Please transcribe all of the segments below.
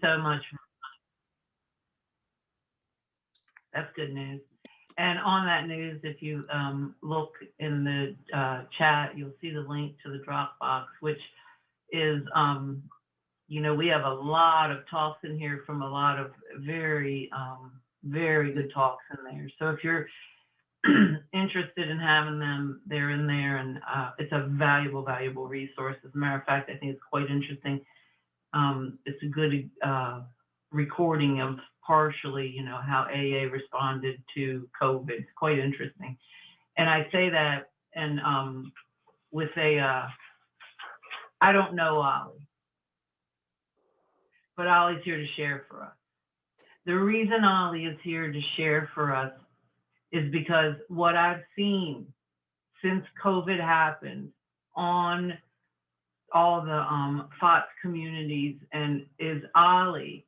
So much. That's good news. And on that news, if you look in the chat, you'll see the link to the Dropbox, which is, we have a lot of talks in here from a lot of very, very good talks in there. So if you're interested in having them, they're in there, and it's a valuable, valuable resource. As a matter of fact, I think it's quite interesting. It's a good recording of partially, how AA responded to COVID. It's quite interesting. And I say that, and with I don't know Ollie, but Ollie's here to share for us. The reason Ollie is here to share for us is because what I've seen since COVID happened on all the FOTS communities, and is Ollie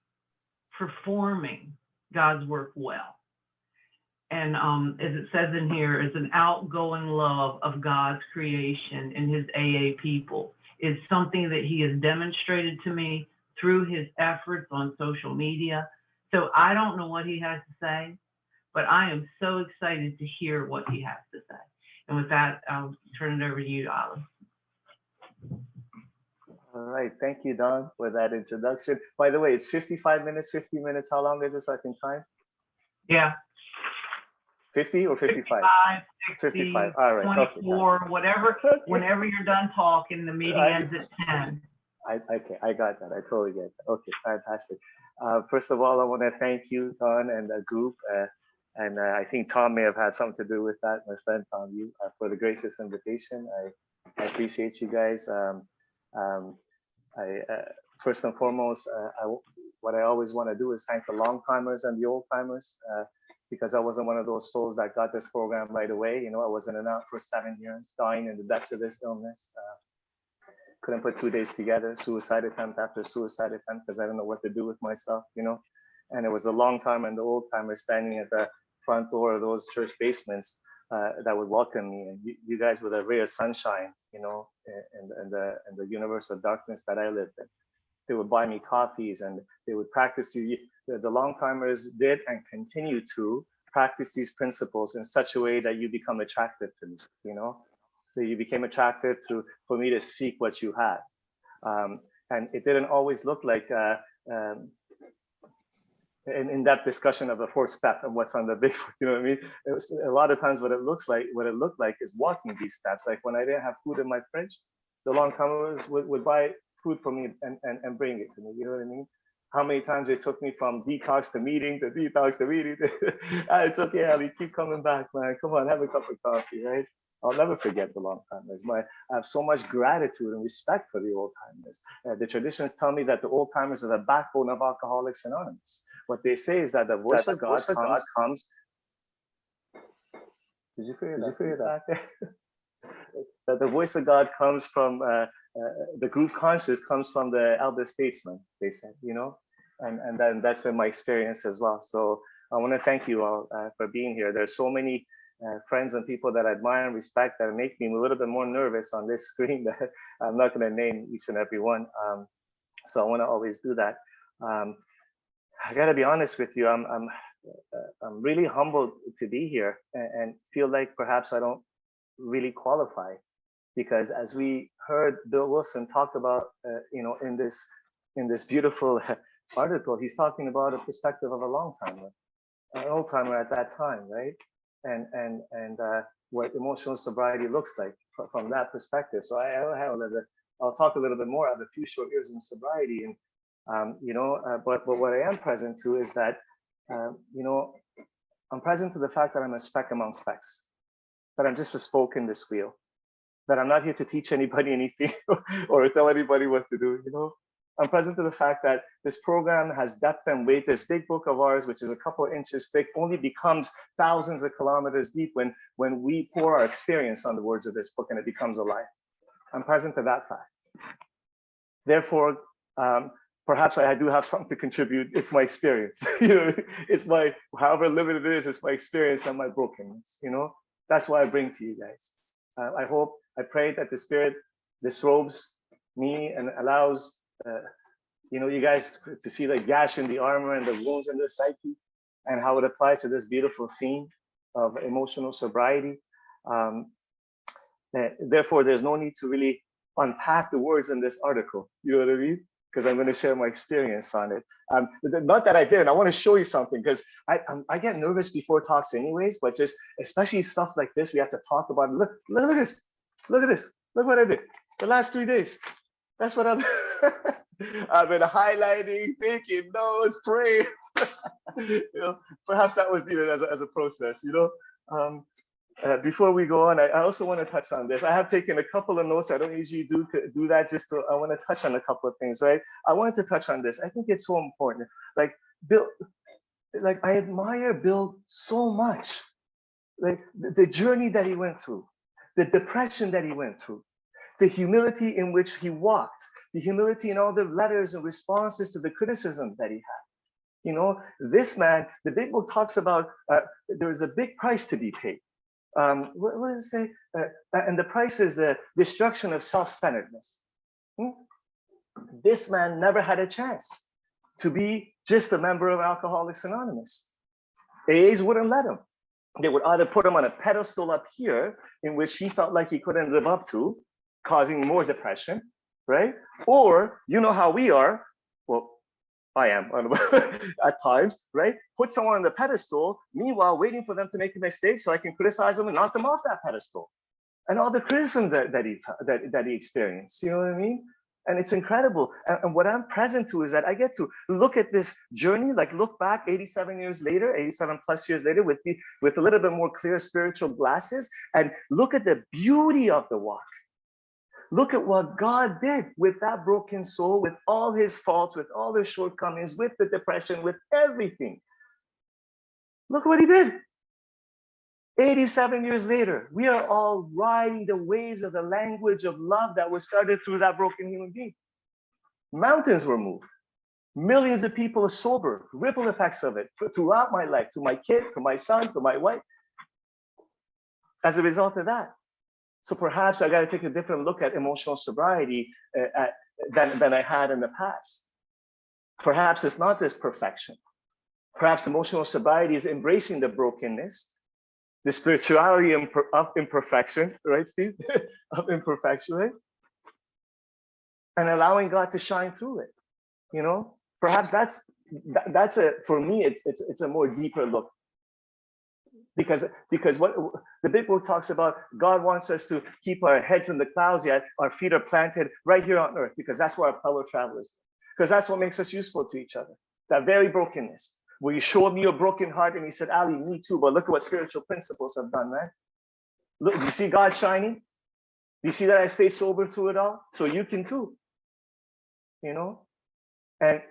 performing God's work well. And as it says in here, is an outgoing love of God's creation and his AA people is something that he has demonstrated to me through his efforts on social media. So I don't know what he has to say, but I am so excited to hear what he has to say. And with that, I'll turn it over to you, Ollie. All right, thank you, Don, for that introduction. By the way, it's 55 minutes, 50 minutes. How long is it so I can time? Yeah. 50 or 55? 60, 55. All right. 24, okay. whatever. Okay. Whenever you're done talking, the meeting ends at 10. Okay, I got that. I totally get that. Okay, fantastic. First of all, I want to thank you, Don, and the group. And I think Tom may have had something to do with that, my friend Tom, you, for the gracious invitation. I appreciate you guys. First and foremost, what I always want to do is thank the long timers and the old timers, because I wasn't one of those souls that got this program right away. I was in and out for 7 years, dying in the depths of this illness. Couldn't put 2 days together, suicide attempt after suicide attempt, because I don't know what to do with myself, And it was the long time and the old timers standing at the front door of those church basements that would welcome me. And you guys were the ray of sunshine, and the universe of darkness that I lived in. They would buy me coffees, and they would practice. The long timers did and continue to practice these principles in such a way that you become attractive to me, So you became attractive for me to seek what you had. And it didn't always look like in that discussion of the fourth step and what's on the big, you know what I mean? It was a lot of times what it looked like is walking these steps. Like when I didn't have food in my fridge, the long timers would buy food for me and bring it to me. You know what I mean? How many times it took me from detox to meeting to detox to meeting. It's okay, Ali, keep coming back, man. Come on, have a cup of coffee, right? I'll never forget the long timers. I have so much gratitude and respect for the old timers. The traditions tell me that the old timers are the backbone of Alcoholics Anonymous. What they say is that the voice of God comes. Did you hear that? That the voice of God comes from the group conscious comes from the elder statesman, they said, and then that's been my experience as well. So I want to thank you all for being here. There's so many friends and people that I admire and respect that make me a little bit more nervous on this screen that I'm not going to name each and every one. So I want to always do that. I got to be honest with you. I'm really humbled to be here and feel like perhaps I don't really qualify, because as we heard Bill Wilson talk about, in this beautiful article, he's talking about a perspective of a long timer, an old timer at that time, right? And what emotional sobriety looks like from that perspective. So I'll talk a little bit more. I have a few short years in sobriety, and but what I am present to is that I'm present to the fact that I'm a speck among specks, that I'm just a spoke in this wheel, that I'm not here to teach anybody anything or tell anybody what to do. I'm present to the fact that this program has depth and weight. This big book of ours, which is a couple of inches thick, only becomes thousands of kilometers deep when we pour our experience on the words of this book and it becomes alive. I'm present to that fact. Therefore, perhaps I do have something to contribute. It's my experience. It's my, however limited it is, it's my experience and my brokenness. That's what I bring to you guys. I pray that the Spirit disrobes me and allows You know, you guys, to see the gash in the armor and the wounds in the psyche, and how it applies to this beautiful theme of emotional sobriety. Um, Therefore, there's no need to really unpack the words in this article. You know what I mean? Because I'm going to share my experience on it. Not that I didn't. I want to show you something because I get nervous before talks anyways, but just especially stuff like this, we have to talk about. Look at this. Look at this. Look what I did the last 3 days. That's what I've I've been highlighting, thinking notes, praying. You know, perhaps that was needed as a process. You know. Before we go on, I also want to touch on this. I have taken a couple of notes. I don't usually do that. I want to touch on a couple of things, right? I wanted to touch on this. I think it's so important. Like Bill, like I admire Bill so much. Like the journey that he went through, the depression that he went through, the humility in which he walked, the humility in all the letters and responses to the criticism that he had. You know, this man, the big book talks about there is a big price to be paid. What does it say? And the price is the destruction of self-centeredness. This man never had a chance to be just a member of Alcoholics Anonymous. AAs wouldn't let him. They would either put him on a pedestal up here, in which he felt like he couldn't live up to, causing more depression, right? Or, you know how we are, well, I am at times, right? Put someone on the pedestal, meanwhile waiting for them to make a mistake so I can criticize them and knock them off that pedestal. And all the criticism that he experienced, you know what I mean? And it's incredible. And what I'm present to is that I get to look at this journey, like look back 87 years later, 87 plus years later, with a little bit more clear spiritual glasses, and look at the beauty of the walk. Look at what God did with that broken soul, with all his faults, with all his shortcomings, with the depression, with everything. Look what he did. 87 years later, we are all riding the waves of the language of love that was started through that broken human being. Mountains were moved. Millions of people are sober, ripple effects of it throughout my life, to my kid, to my son, to my wife, as a result of that. So perhaps I got to take a different look at emotional sobriety than I had in the past. Perhaps it's not this perfection. Perhaps emotional sobriety is embracing the brokenness, the spirituality of imperfection, right, Steve? Of imperfection, right? And allowing God to shine through it. You know, perhaps that's for me, it's a more deeper look. Because what the big book talks about, God wants us to keep our heads in the clouds, yet our feet are planted right here on earth, because that's where our fellow travelers, because that's what makes us useful to each other. That very brokenness, where you showed me your broken heart and he said, Ali, me too, but look at what spiritual principles have done, man. Look, do you see God shining? Do you see that I stay sober through it all? So you can too, you know? And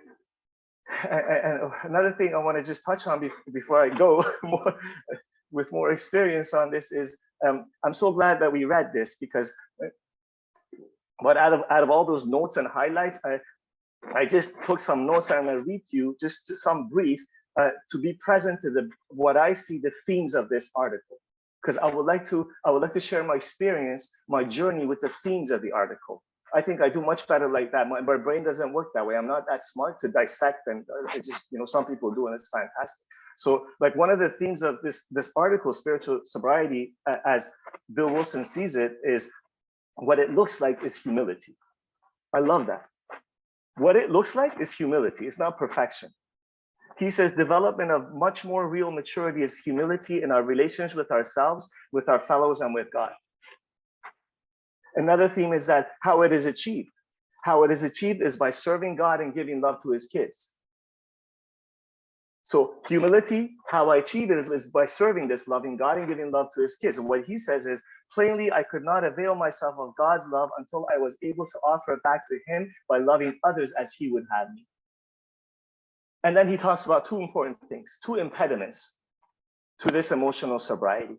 another thing I want to just touch on before I go with more experience on this is I'm so glad that we read this, because but out of all those notes and highlights, I just took some notes and I'm going to read you just some brief to be present to what I see the themes of this article, because I would like to share my experience, my journey with the themes of the article. I think I do much better like that. My brain doesn't work that way. I'm not that smart to dissect, and just, you know, some people do, and it's fantastic. So, like, one of the themes of this article, spiritual sobriety, as Bill Wilson sees it, is what it looks like is humility. I love that. What it looks like is humility. It's not perfection. He says development of much more real maturity is humility in our relations with ourselves, with our fellows, and with God. Another theme is that how it is achieved. How it is achieved is by serving God and giving love to his kids. So humility, how I achieve it is by serving this, loving God and giving love to his kids. And what he says is, plainly, I could not avail myself of God's love until I was able to offer it back to him by loving others as he would have me. And then he talks about two important things, two impediments to this emotional sobriety.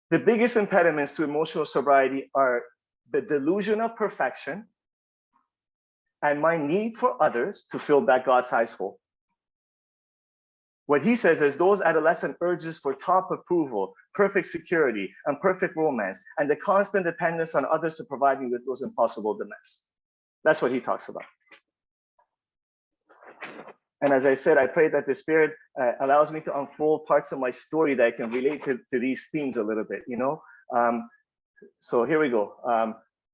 The biggest impediments to emotional sobriety are the delusion of perfection and my need for others to fill that God-sized hole. What he says is those adolescent urges for top approval, perfect security, and perfect romance, and the constant dependence on others to provide me with those impossible demands. That's what he talks about. And as I said, I pray that the Spirit allows me to unfold parts of my story that I can relate to these themes a little bit, you know? So here we go.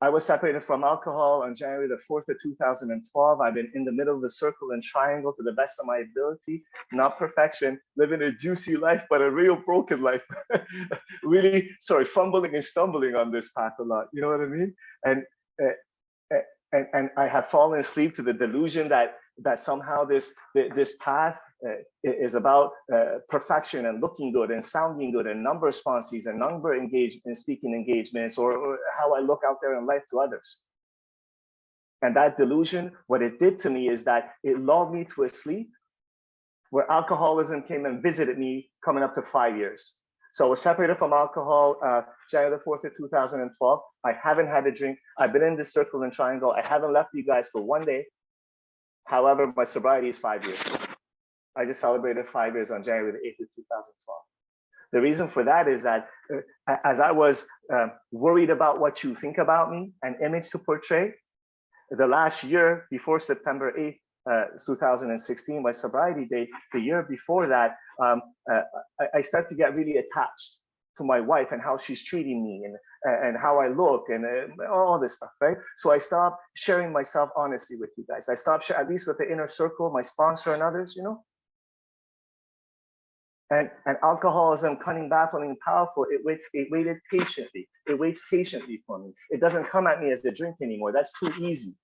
I was separated from alcohol on January the 4th of 2012. I've been in the middle of the circle and triangle to the best of my ability, not perfection, living a juicy life, but a real broken life. Really, sorry, fumbling and stumbling on this path a lot. You know what I mean? And I have fallen asleep to the delusion that somehow this path is about perfection and looking good and sounding good and number responses and number engagement, speaking engagements, or how I look out there in life to others. And that delusion, what it did to me is that it lulled me to a sleep where alcoholism came and visited me coming up to 5 years. So I was separated from alcohol January the 4th of 2012. I haven't had a drink. I've been in this circle and triangle. I haven't left you guys for one day. However, my sobriety is 5 years. I just celebrated 5 years on January the 8th of 2012. The reason for that is that as I was worried about what you think about me, an image to portray, the last year before September 8th, 2016, my sobriety date, the year before that, I started to get really attached to my wife and how she's treating me and how I look and all this stuff, right? So I stopped sharing myself honestly with you guys. I stopped sharing, at least with the inner circle, my sponsor and others, you know? And alcoholism, cunning, baffling, powerful, it waited patiently. It waits patiently for me. It doesn't come at me as a drink anymore. That's too easy.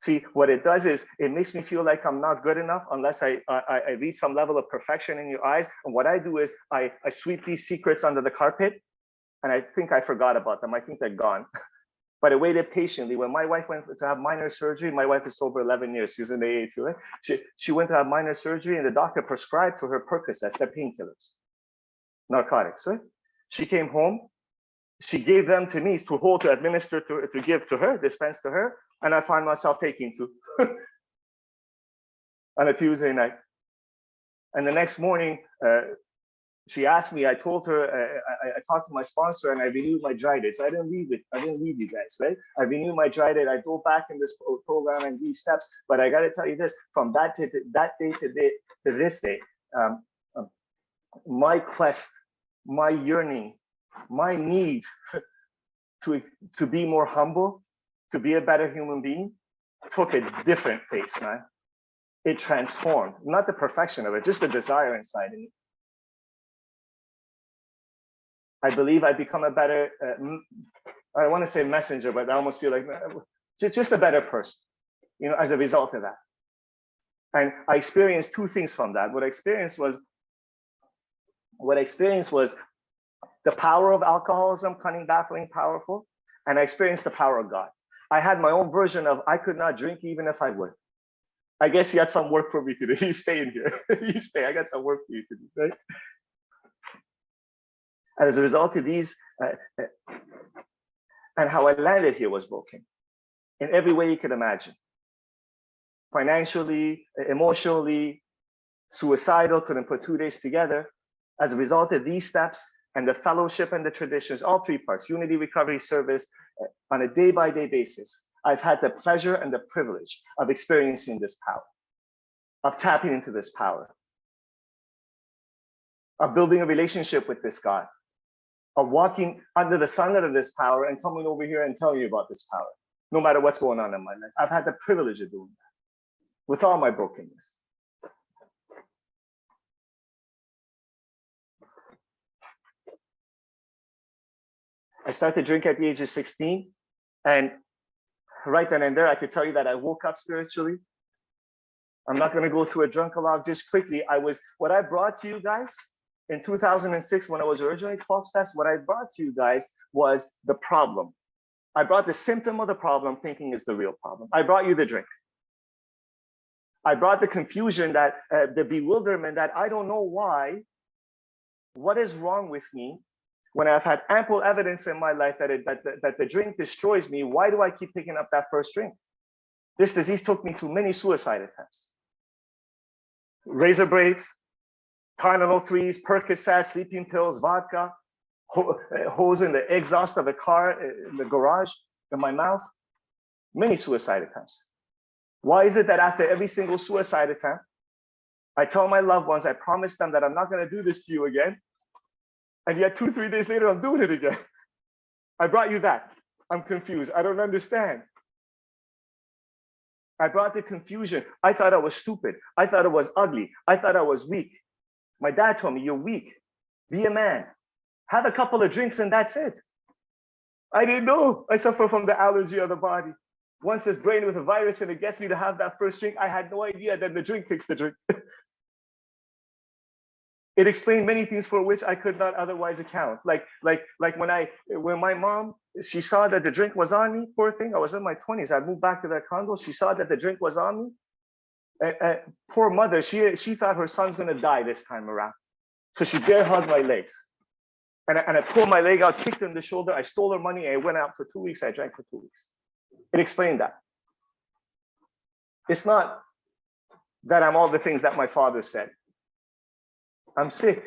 See, what it does is it makes me feel like I'm not good enough unless I reach some level of perfection in your eyes. And what I do is I sweep these secrets under the carpet, and I think I forgot about them. I think they're gone. But I waited patiently. When my wife went to have minor surgery, my wife is sober 11 years. She's in the AA too, right? She went to have minor surgery, and the doctor prescribed for her Percocets, they're painkillers, narcotics, right? She came home. She gave them to me to hold, to administer, to give to her, dispense to her. And I find myself taking two on a Tuesday night. And the next morning, she asked me, I told her, I talked to my sponsor and I renewed my dry date. So I didn't leave you guys, right? I renewed my dry date. I go back in this program and these steps, but I got to tell you this, from that day to this day, my quest, my yearning, my need to be more humble, to be a better human being, took a different face, man. It transformed, not the perfection of it, just the desire inside of me. I believe I become a better, I don't want to say messenger, but I almost feel like just a better person, you know, as a result of that. And I experienced two things from that. What I experienced was the power of alcoholism, cunning, baffling, powerful, and I experienced the power of God. I had my own version of I could not drink even if I would. I guess you had some work for me to do. You stay in here. You stay. I got some work for you to do, right? And as a result of these, and how I landed here was broken in every way you could imagine. Financially, emotionally, suicidal, couldn't put 2 days together. As a result of these steps and the fellowship and the traditions, all three parts, unity, recovery, service, on a day-by-day basis, I've had the pleasure and the privilege of experiencing this power, of tapping into this power, of building a relationship with this God, of walking under the sunlight of this power and coming over here and telling you about this power, no matter what's going on in my life. I've had the privilege of doing that with all my brokenness. I started drinking at the age of 16, and right then and there, I could tell you that I woke up spiritually. I'm not going to go through a drunkalog just quickly. What I brought to you guys in 2006, when I was originally 12 steps, what I brought to you guys was the problem. I brought the symptom of the problem thinking is the real problem. I brought you the drink. I brought the confusion, that the bewilderment that I don't know why, what is wrong with me when I've had ample evidence in my life that the drink destroys me. Why do I keep picking up that first drink? This disease took me to many suicide attempts. Razor blades, Tylenol 3s, Percocet, sleeping pills, vodka, hose in the exhaust of the car, in the garage, in my mouth. Many suicide attempts. Why is it that after every single suicide attempt, I tell my loved ones, I promise them that I'm not going to do this to you again. And yet 2-3 days later, I'm doing it again. I brought you that. I'm confused. I don't understand. I brought the confusion. I thought I was stupid. I thought it was ugly. I thought I was weak. My dad told me, you're weak. Be a man. Have a couple of drinks and that's it. I didn't know. I suffer from the allergy of the body. Once this brain with a virus and it gets me to have that first drink, I had no idea that the drink takes the drink. It explained many things for which I could not otherwise account. Like when my mom, she saw that the drink was on me, poor thing, I was in my 20s. I moved back to that condo. She saw that the drink was on me. Poor mother, she thought her son's gonna die this time around. So she bear hugged my legs. And I pulled my leg out, kicked her in the shoulder. I stole her money. I went out for 2 weeks. I drank for 2 weeks. It explained that. It's not that I'm all the things that my father said. I'm sick.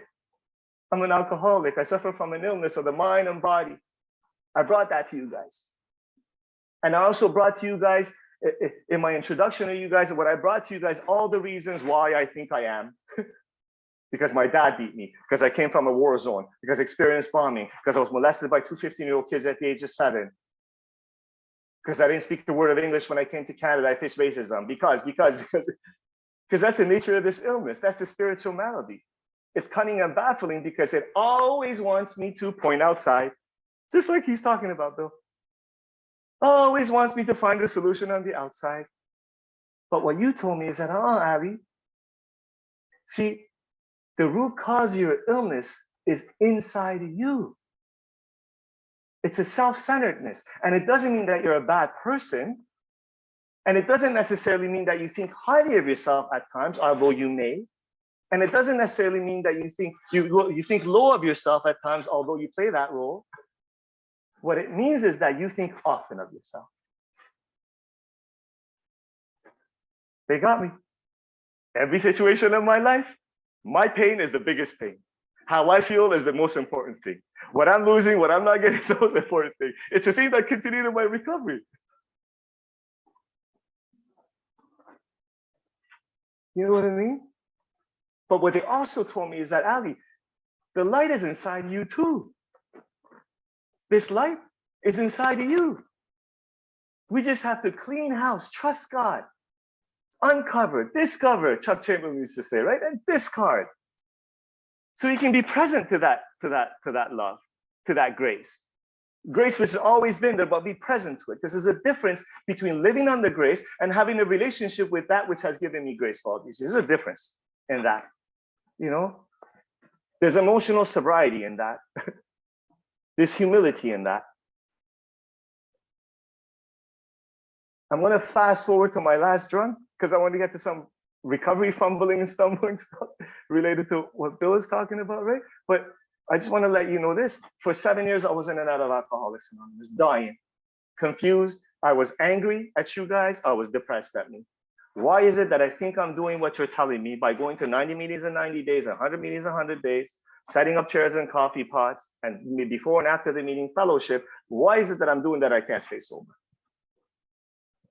I'm an alcoholic. I suffer from an illness of the mind and body. I brought that to you guys. And I also brought to you guys, in my introduction to you guys, what I brought to you guys, all the reasons why I think I am. Because my dad beat me, because I came from a war zone, because I experienced bombing, because I was molested by 2 15-year-old kids at the age of 7. Because I didn't speak a word of English when I came to Canada, I faced racism. Because that's the nature of this illness. That's the spiritual malady. It's cunning and baffling because it always wants me to point outside, just like he's talking about, Bill. Always wants me to find a solution on the outside. But what you told me is that, Abby, see, the root cause of your illness is inside you. It's a self-centeredness. And it doesn't mean that you're a bad person. And it doesn't necessarily mean that you think highly of yourself at times, although you may. And it doesn't necessarily mean that you think low of yourself at times, although you play that role. What it means is that you think often of yourself. They got me. Every situation in my life, my pain is the biggest pain. How I feel is the most important thing. What I'm losing, what I'm not getting is the most important thing. It's a thing that continued in my recovery. You know what I mean? But what they also told me is that, Ali, the light is inside you too. This light is inside of you. We just have to clean house, trust God, uncover, discover, Chuck Chamberlain used to say, right? And discard. So you can be present to that love, to that grace. Grace which has always been there, but be present to it. Because there's a difference between living under grace and having a relationship with that which has given me grace for all these years. There's a difference in that. You know, there's emotional sobriety in that. There's humility in that. I'm going to fast forward to my last drunk because I want to get to some recovery fumbling and stumbling stuff related to what Bill is talking about, right? But I just want to let you know this. For 7 years, I was in and out of Alcoholics Anonymous, dying, confused. I was angry at you guys. I was depressed at me. Why is it that I think I'm doing what you're telling me by going to 90 meetings in 90 days, 100 meetings in 100 days, setting up chairs and coffee pots, and before and after the meeting fellowship? Why is it that I'm doing that I can't stay sober?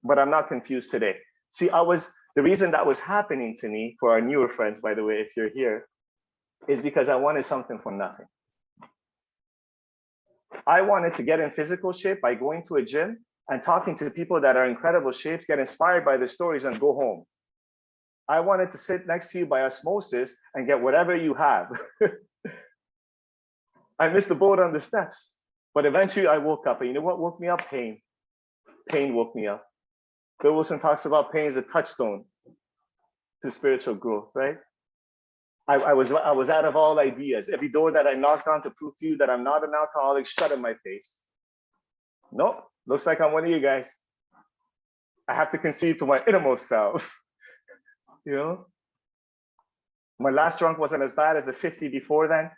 But I'm not confused today. See, the reason that was happening to me, for our newer friends, by the way, if you're here, is because I wanted something for nothing. I wanted to get in physical shape by going to a gym and talking to people that are in incredible shapes, get inspired by the stories and go home. I wanted to sit next to you by osmosis and get whatever you have. I missed the boat on the steps, but eventually I woke up. And you know what woke me up? Pain. Pain woke me up. Bill Wilson talks about pain as a touchstone to spiritual growth, right? I was out of all ideas. Every door that I knocked on to prove to you that I'm not an alcoholic shut in my face. Nope, looks like I'm one of you guys. I have to concede to my innermost self. You know? My last drunk wasn't as bad as the 50 before then.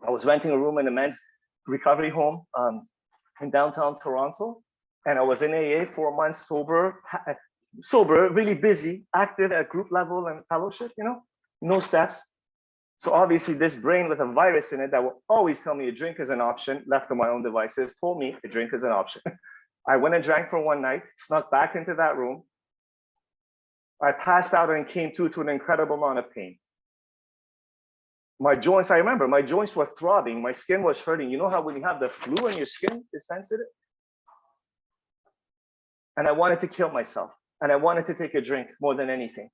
I was renting a room in a men's recovery home in downtown Toronto. And I was in AA 4 months sober, really busy, active at group level and fellowship, you know, no steps. So obviously this brain with a virus in it that will always tell me a drink is an option, left to my own devices, told me a drink is an option. I went and drank for one night, snuck back into that room. I passed out and came to an incredible amount of pain. My joints, I remember, my joints were throbbing. My skin was hurting. You know how when you have the flu and your skin is sensitive? And I wanted to kill myself. And I wanted to take a drink more than anything.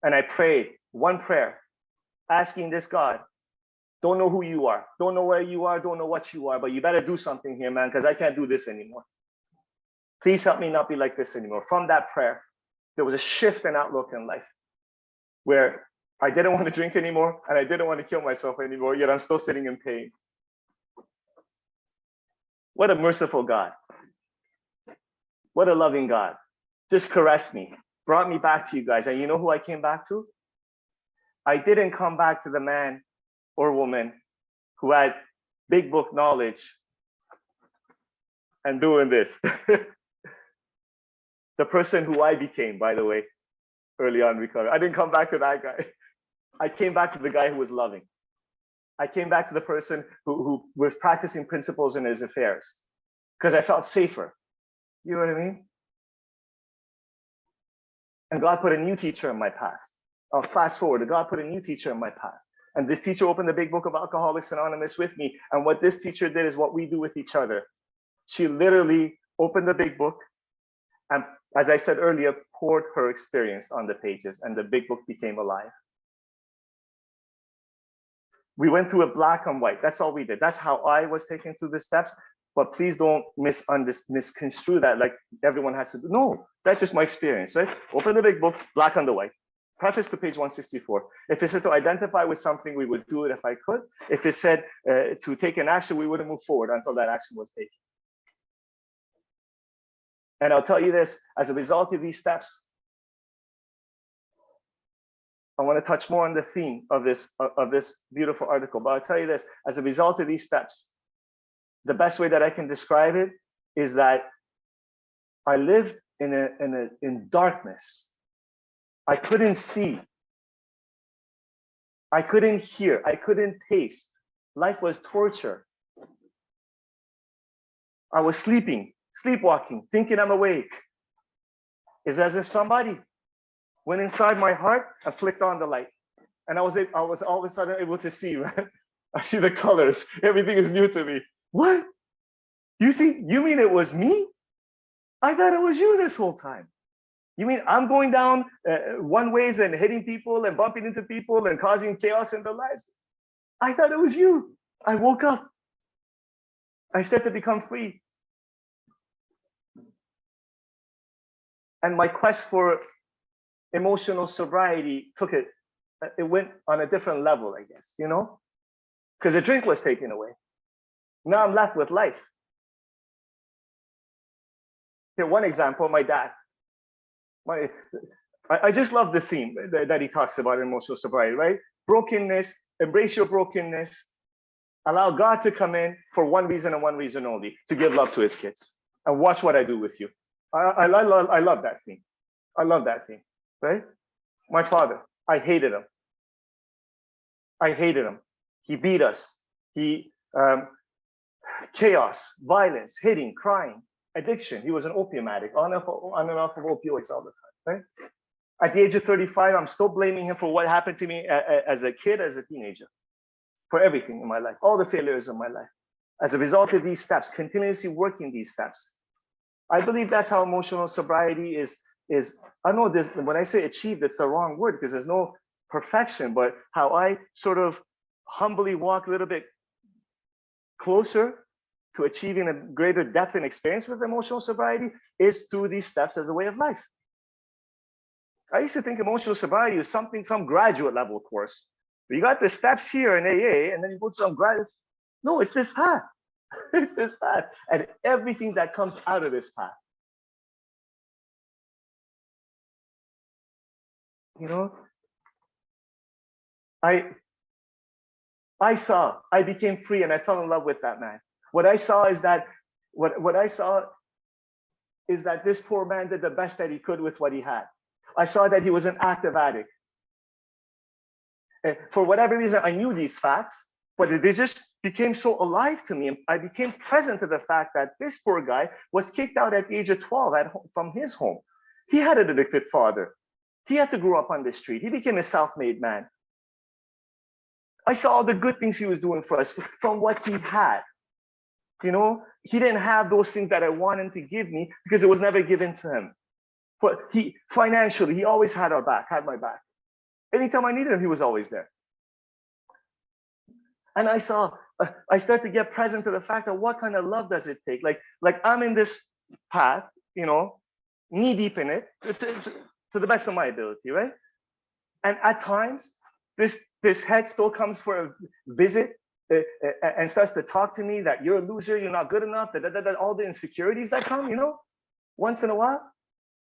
And I prayed one prayer, asking this God, don't know who you are, don't know where you are, don't know what you are, but you better do something here, man, because I can't do this anymore. Please help me not be like this anymore. From that prayer, there was a shift in outlook in life where I didn't want to drink anymore and I didn't want to kill myself anymore, yet I'm still sitting in pain. What a merciful God. What a loving God. Just caressed me, brought me back to you guys. And you know who I came back to? I didn't come back to the man or woman who had big book knowledge and doing this. The person who I became, by the way, early on in recovery. I didn't come back to that guy. I came back to the guy who was loving. I came back to the person who was practicing principles in his affairs because I felt safer. You know what I mean? And God put a new teacher in my path. I'll fast forward. God put a new teacher in my path. And this teacher opened the big book of Alcoholics Anonymous with me. And what this teacher did is what we do with each other. She literally opened the big book and, as I said earlier, poured her experience on the pages, and the big book became alive. We went through it black and white. That's all we did. That's how I was taken through the steps. But please don't misconstrue that like everyone has to do. No, that's just my experience, right? Open the big book, black on the white. Preface to page 164. If it said to identify with something, we would do it if I could. If it said to take an action, we wouldn't move forward until that action was taken. And I'll tell you this, as a result of these steps, I want to touch more on the theme of this beautiful article, but I'll tell you this, as a result of these steps, the best way that I can describe it is that I lived in darkness. I couldn't see. I couldn't hear. I couldn't taste. Life was torture. I was sleepwalking, thinking I'm awake. It's as if somebody went inside my heart and flicked on the light. And I was all of a sudden able to see, right? I see the colors. Everything is new to me. What? You mean it was me? I thought it was you this whole time. You mean I'm going down one ways and hitting people and bumping into people and causing chaos in their lives? I thought it was you. I woke up. I started to become free. And my quest for emotional sobriety it went on a different level, I guess, you know? Because the drink was taken away. Now I'm left with life. Here, one example, my dad. I just love the theme that he talks about in emotional sobriety, right? Brokenness, embrace your brokenness, allow God to come in for one reason and one reason only, to give love to his kids. And watch what I do with you. I love that theme. I love that theme, right? My father, I hated him. I hated him. He beat us. Chaos, violence, hitting, crying, addiction. He was an opium addict, on and off of opioids all the time, right? At the age of 35, I'm still blaming him for what happened to me as a kid, as a teenager, for everything in my life, all the failures of my life. As a result of these steps, continuously working these steps, I believe that's how emotional sobriety is. I know this, when I say achieved, it's the wrong word because there's no perfection, but how I sort of humbly walk a little bit closer to achieving a greater depth and experience with emotional sobriety is through these steps as a way of life. I used to think emotional sobriety was some graduate level course. You got the steps here in AA, and then you go to some graduate. No, it's this path. It's this path, and everything that comes out of this path. You know, I became free, and I fell in love with that man. What I saw is that this poor man did the best that he could with what he had. I saw that he was an active addict. And for whatever reason, I knew these facts, But they just became so alive to me. And I became present to the fact that this poor guy was kicked out at the age of 12 from his home. He had an addicted father. He had to grow up on the street. He became a self-made man. I saw all the good things he was doing for us from what he had. You know, he didn't have those things that I wanted him to give me because it was never given to him. But financially, he always had had my back. Anytime I needed him, he was always there. And I started to get present to the fact that what kind of love does it take? Like I'm in this path, you know, knee deep in it to the best of my ability, right? And at times, this head still comes for a visit and starts to talk to me that you're a loser, you're not good enough, all the insecurities that come, you know, once in a while.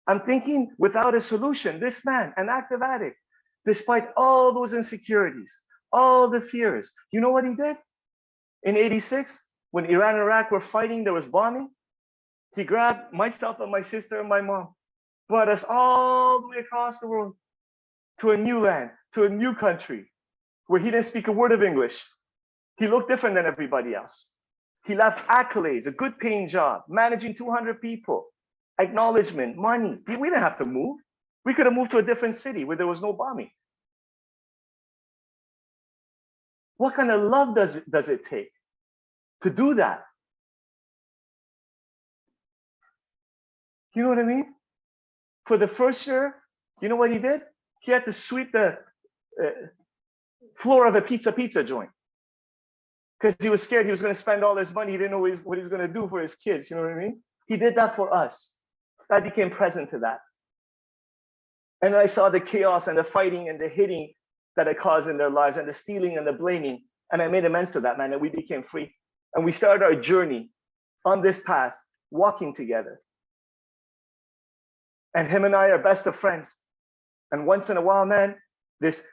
I'm thinking without a solution, this man, an active addict, despite all those insecurities, all the fears, you know what he did? In '86, when Iran and Iraq were fighting, there was bombing. He grabbed myself and my sister and my mom, brought us all the way across the world to a new land, to a new country, where he didn't speak a word of English. He looked different than everybody else. He left accolades, a good paying job, managing 200 people, acknowledgement, money. We didn't have to move. We could have moved to a different city where there was no bombing. What kind of love does it take to do that? You know what I mean? For the first year, you know what he did? He had to sweep the floor of a pizza joint because he was scared he was going to spend all his money. He didn't know what he was going to do for his kids. You know what I mean? He did that for us. I became present to that. And I saw the chaos and the fighting and the hitting that it caused in their lives and the stealing and the blaming. And I made amends to that, man, and we became free. And we started our journey on this path, walking together. And him and I are best of friends. And once in a while, man, this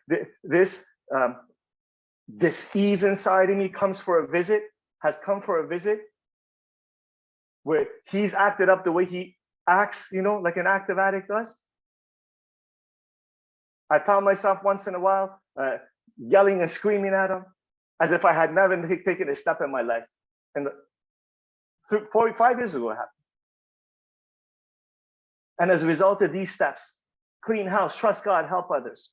ease inside of me has come for a visit, where he's acted up the way he acts, you know, like an active addict does. I found myself once in a while yelling and screaming at him as if I had never taken a step in my life. And 5 years ago it happened. And as a result of these steps, clean house, trust God, help others.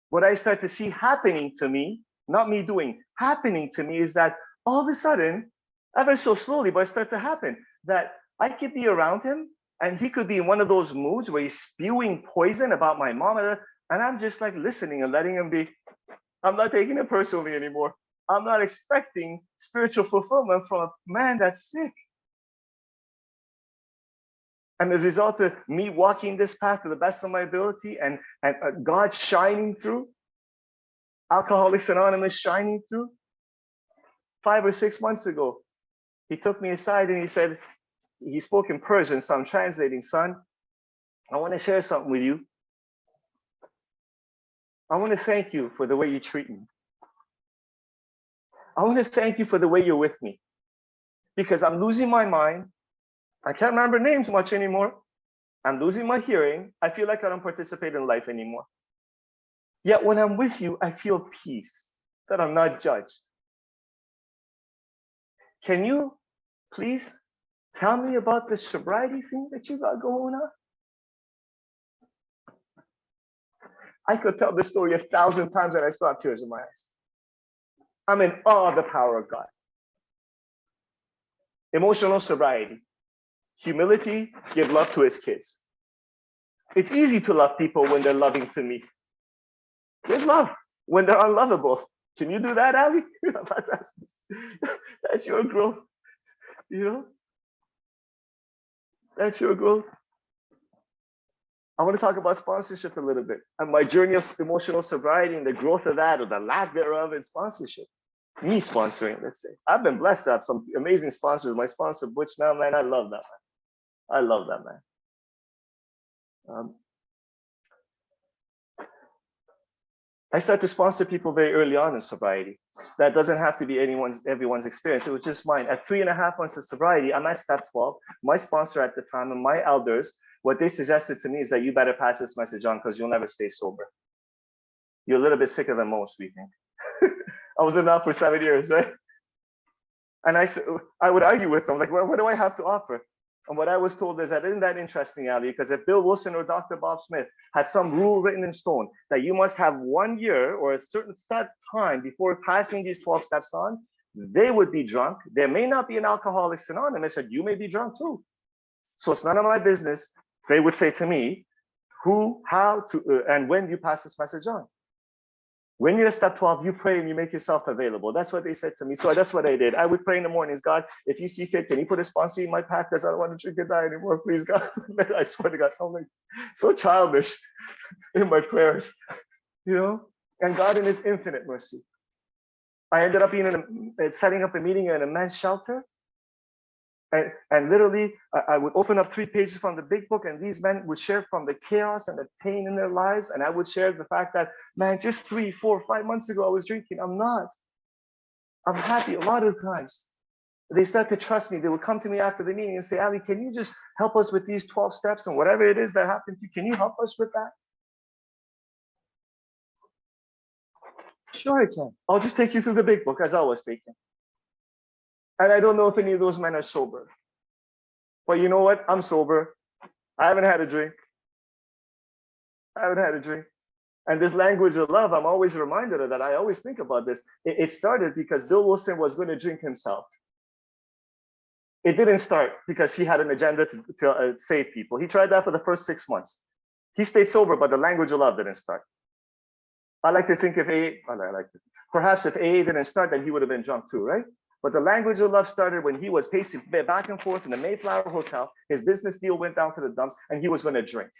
What I start to see happening to me, not me doing, happening to me is that all of a sudden, ever so slowly, but it starts to happen, that I could be around him and he could be in one of those moods where he's spewing poison about my mom, and I'm just like listening and letting him be. I'm not taking it personally anymore. I'm not expecting spiritual fulfillment from a man that's sick. And the result of me walking this path to the best of my ability and God shining through, Alcoholics Anonymous shining through, 5 or 6 months ago, he took me aside and he said, he spoke in Persian, so I'm translating, son. I want to share something with you. I want to thank you for the way you treat me. I want to thank you for the way you're with me, because I'm losing my mind. I can't remember names much anymore. I'm losing my hearing. I feel like I don't participate in life anymore. Yet when I'm with you, I feel peace, that I'm not judged. Can you please tell me about the sobriety thing that you got going on? I could tell this story 1,000 times and I still have tears in my eyes. I'm in awe of the power of God. Emotional sobriety. Humility, give love to his kids. It's easy to love people when they're loving to me. Give love when they're unlovable. Can you do that, Ali? That's your growth. You know? That's your growth. I want to talk about sponsorship a little bit and my journey of emotional sobriety and the growth of that, or the lack thereof in sponsorship. Me sponsoring, let's say. I've been blessed to have some amazing sponsors. My sponsor, Butch, now, man, I love that man. I love that man. I started to sponsor people very early on in sobriety. That doesn't have to be everyone's experience. It was just mine. At 3.5 months of sobriety, I'm at step 12. My sponsor at the time and my elders, what they suggested to me is that you better pass this message on because you'll never stay sober. You're a little bit sicker than most, we think. I was in that for 7 years, right? And I would argue with them, like, well, what do I have to offer? And what I was told is that, isn't that interesting, Ali? Because if Bill Wilson or Dr. Bob Smith had some rule written in stone that you must have 1 year or a certain set time before passing these 12 steps on, they would be drunk. There may not be an Alcoholics Anonymous, and you may be drunk too. So it's none of my business. They would say to me, who, how to, and when you pass this message on. When you're at step 12, you pray and you make yourself available. That's what they said to me. So that's what I did. I would pray in the mornings. God, if you see fit, can you put a sponsor in my path? Because I don't want to drink and die anymore, please, God. I swear to God, something so childish in my prayers, you know? And God in his infinite mercy. I ended up setting up a meeting in a men's shelter. And literally, I would open up 3 pages from the big book, and these men would share from the chaos and the pain in their lives. And I would share the fact that, man, just 3, 4, 5 months ago, I was drinking. I'm not. I'm happy a lot of times. They start to trust me. They would come to me after the meeting and say, Ali, can you just help us with these 12 steps and whatever it is that happened to you? Can you help us with that? Sure, I can. I'll just take you through the big book as I was taking. And I don't know if any of those men are sober. But you know what? I'm sober. I haven't had a drink. And this language of love, I'm always reminded of that. I always think about this. It started because Bill Wilson was going to drink himself. It didn't start because he had an agenda to save people. He tried that for the first 6 months. He stayed sober, but the language of love didn't start. I like to think perhaps if AA didn't start, then he would have been drunk too, right? But the language of love started when he was pacing back and forth in the Mayflower Hotel. His business deal went down to the dumps, and he was going to drink.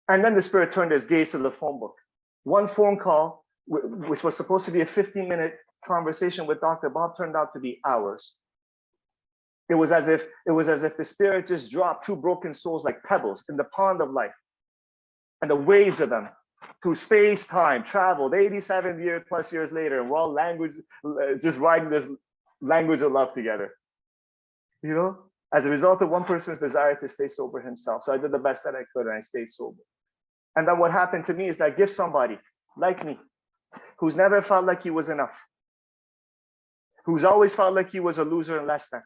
And then the Spirit turned his gaze to the phone book. One phone call, which was supposed to be a 15-minute conversation with Dr. Bob, turned out to be hours. It was as if the Spirit just dropped 2 broken souls like pebbles in the pond of life, and the waves of them through space, time, traveled 87 plus years later, and we're all just riding this language of love together, you know, as a result of one person's desire to stay sober himself. So I did the best that I could, and I stayed sober. And then what happened to me is that give somebody like me, who's never felt like he was enough, who's always felt like he was a loser and less than,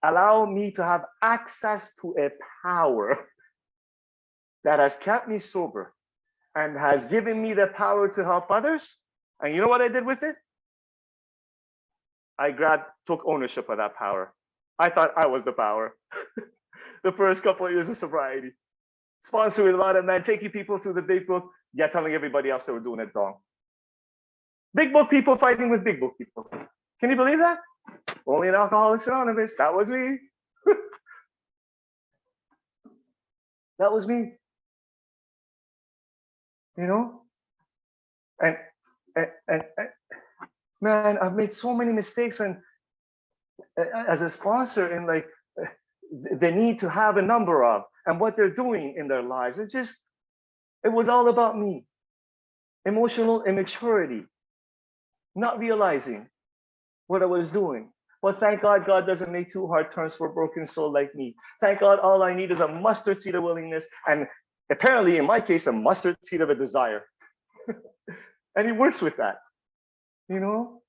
allow me to have access to a power that has kept me sober and has given me the power to help others. And you know what I did with it? I took ownership of that power. I thought I was the power. The first couple of years of sobriety, sponsoring a lot of men, taking people through the big book, yet telling everybody else they were doing it wrong. Big book people fighting with big book people. Can you believe that? Only in Alcoholics Anonymous. That was me. That was me. You know? And man, I've made so many mistakes, and as a sponsor, in like the need to have a number of and what they're doing in their lives. It was all about me. Emotional immaturity, not realizing what I was doing. But thank God, God doesn't make 2 hard turns for a broken soul like me. Thank God, all I need is a mustard seed of willingness, and apparently, in my case, a mustard seed of a desire. And he works with that, you know?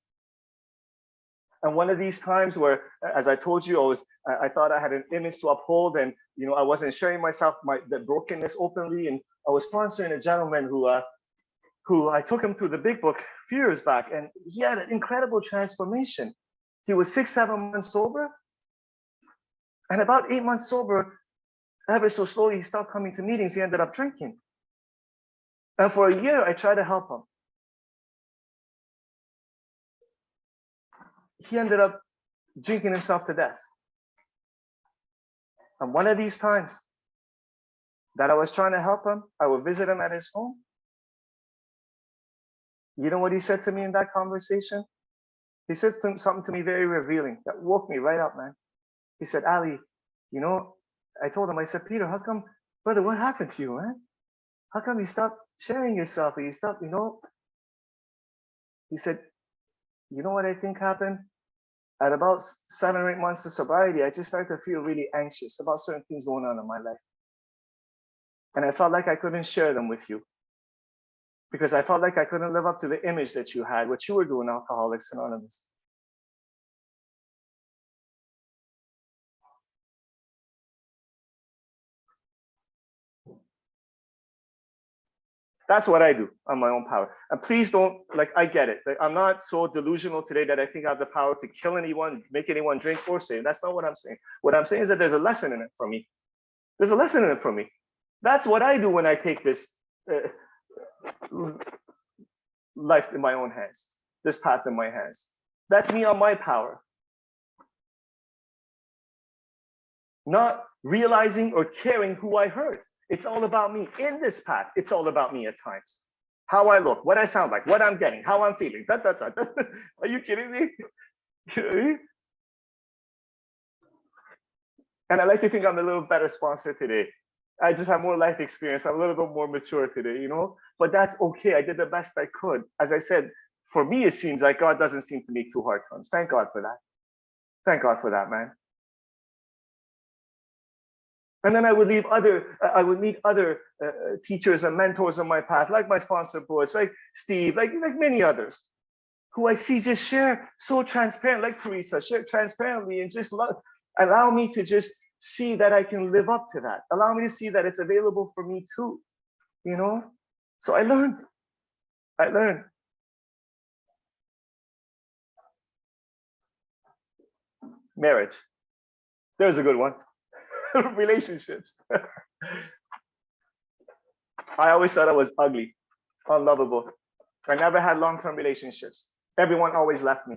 And one of these times where, as I told you, I thought I had an image to uphold, and you know, I wasn't sharing the brokenness openly. And I was sponsoring a gentleman who I took him through the big book a few years back, and he had an incredible transformation. He was 6, 7 months sober, and about 8 months sober, ever so slowly, he stopped coming to meetings. He ended up drinking, and for a year, I tried to help him. He ended up drinking himself to death. And one of these times that I was trying to help him, I would visit him at his home. You know what he said to me in that conversation? He said something to me very revealing that woke me right up, man. He said, Ali, you know, I told him, I said, Peter, how come, brother, what happened to you, man? How come you stopped sharing yourself, or you stopped, you know? He said, you know what I think happened? At about 7 or 8 months of sobriety, I just started to feel really anxious about certain things going on in my life. And I felt like I couldn't share them with you. because I felt like I couldn't live up to the image that you had, what you were doing, Alcoholics Anonymous. That's what I do on my own power. And please don't, like, I get it. Like, I'm not so delusional today that I think I have the power to kill anyone, make anyone drink or say. That's not what I'm saying. What I'm saying is that there's a lesson in it for me. There's a lesson in it for me. That's what I do when I take this life in my own hands, this path in my hands. That's me on my power. Not realizing or caring who I hurt. It's all about me. In this path, it's all about me at times. How I look, what I sound like, what I'm getting, how I'm feeling. Are you kidding me? And I like to think I'm a little better sponsor today. I just have more life experience. I'm a little bit more mature today, you know? But that's okay. I did the best I could. As I said, for me, it seems like God doesn't seem to make too hard times. Thank God for that. Thank God for that, man. And then I would meet other teachers and mentors on my path, like my sponsor boys, like Steve, like many others, who I see just share so transparent, like Teresa, share transparently and just allow me to just see that I can live up to that. Allow me to see that it's available for me too, you know? So I learned. Marriage. There's a good one. Relationships. I always thought I was ugly, unlovable. I never had long-term relationships. Everyone always left me.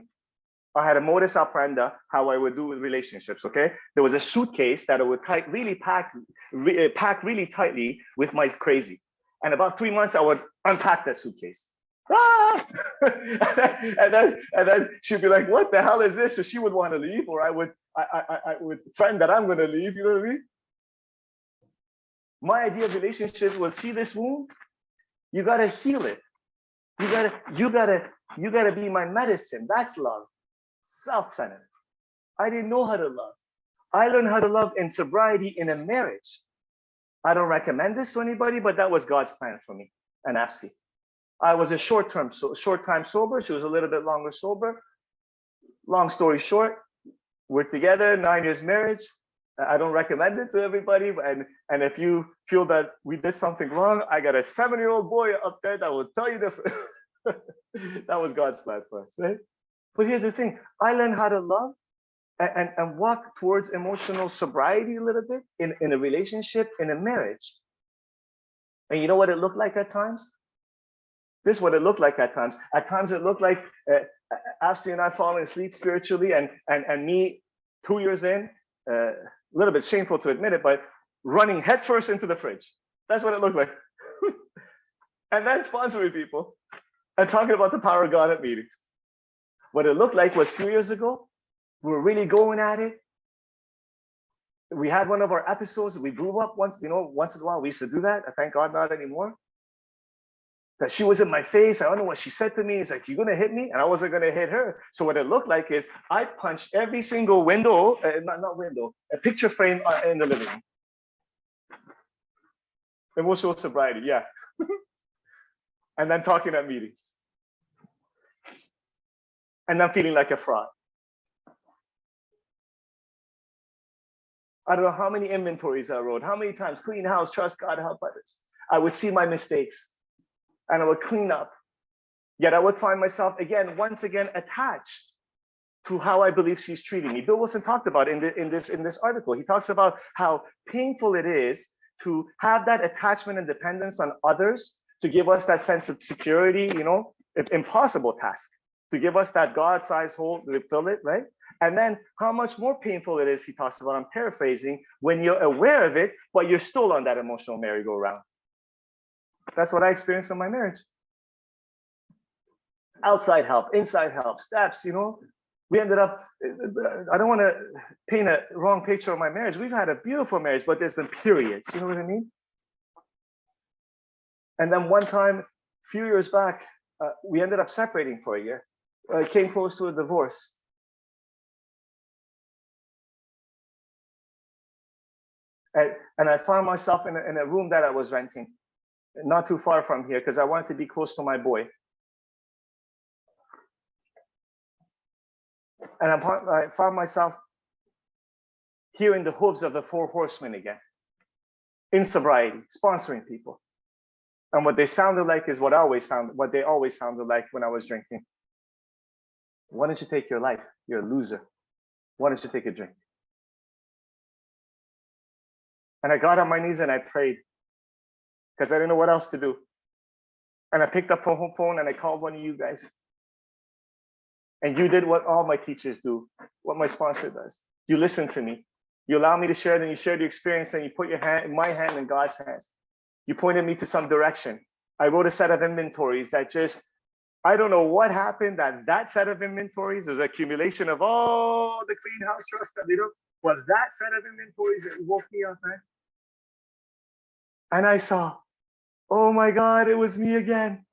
I had a modus operandi how I would do with relationships. Okay, there was a suitcase that I would pack really tightly with my crazy, and about 3 months I would unpack that suitcase. Ah! and then she'd be like, "What the hell is this?" So she would want to leave, or I would threaten that I'm going to leave. You know what I mean? My idea of relationship was, see this wound, you gotta heal it. You gotta be my medicine. That's love. Self-centered. I didn't know how to love. I learned how to love in sobriety in a marriage. I don't recommend this to anybody, but that was God's plan for me and FC. I was a short time sober. She was a little bit longer sober. Long story short, we're together, 9 years marriage. I don't recommend it to everybody. And if you feel that we did something wrong, I got a 7-year-old boy up there that will tell you different. That was God's plan for us, right? But here's the thing. I learned how to love and walk towards emotional sobriety a little bit in a relationship, in a marriage. And you know what it looked like at times? This is what it looked like at times. At times it looked like Ashley and I falling asleep spiritually, and me 2 years in, a little bit shameful to admit it, but running headfirst into the fridge. That's what it looked like. And then sponsoring people and talking about the power of God at meetings. What it looked like was a few years ago, we were really going at it. We had one of our episodes, we grew up once in a while, we used to do that. I thank God not anymore. That she was in my face. I don't know what she said to me. It's like, you're going to hit me? And I wasn't going to hit her. So what it looked like is I punched every single window, not window, a picture frame in the living room. Emotional sobriety, yeah. And then talking at meetings. And then feeling like a fraud. I don't know how many inventories I wrote, how many times, clean house, trust God, help others. I would see my mistakes and I would clean up. Yet I would find myself once again attached to how I believe she's treating me. Bill Wilson talked about in this article. He talks about how painful it is to have that attachment and dependence on others to give us that sense of security, you know, it's impossible task to give us that God-sized hole to fill it, right? And then how much more painful it is, he talks about, I'm paraphrasing, when you're aware of it, but you're still on that emotional merry-go-round. That's what I experienced in my marriage. Outside help, inside help, steps, you know. We ended up, I don't want to paint a wrong picture of my marriage. We've had a beautiful marriage, but there's been periods, you know what I mean? And then one time, a few years back, we ended up separating for a year. Came close to a divorce. And I found myself in a room that I was renting. not too far from here because I wanted to be close to my boy. And I found myself hearing the hooves of the 4 horsemen again in sobriety, sponsoring people. And what they sounded like is what they always sounded like when I was drinking. Why don't you take your life? You're a loser. Why don't you take a drink? And I got on my knees and I prayed because I didn't know what else to do. And I picked up a home phone and I called one of you guys. And you did what all my teachers do, what my sponsor does. You listened to me. You allowed me to share it, and you shared your experience, and you put your hand in my hand in God's hands. You pointed me to some direction. I wrote a set of inventories that just, I don't know what happened, that set of inventories is accumulation of all the clean house trust that we do. Was that set of inventories that woke me up, man? And I saw, oh my God, it was me again.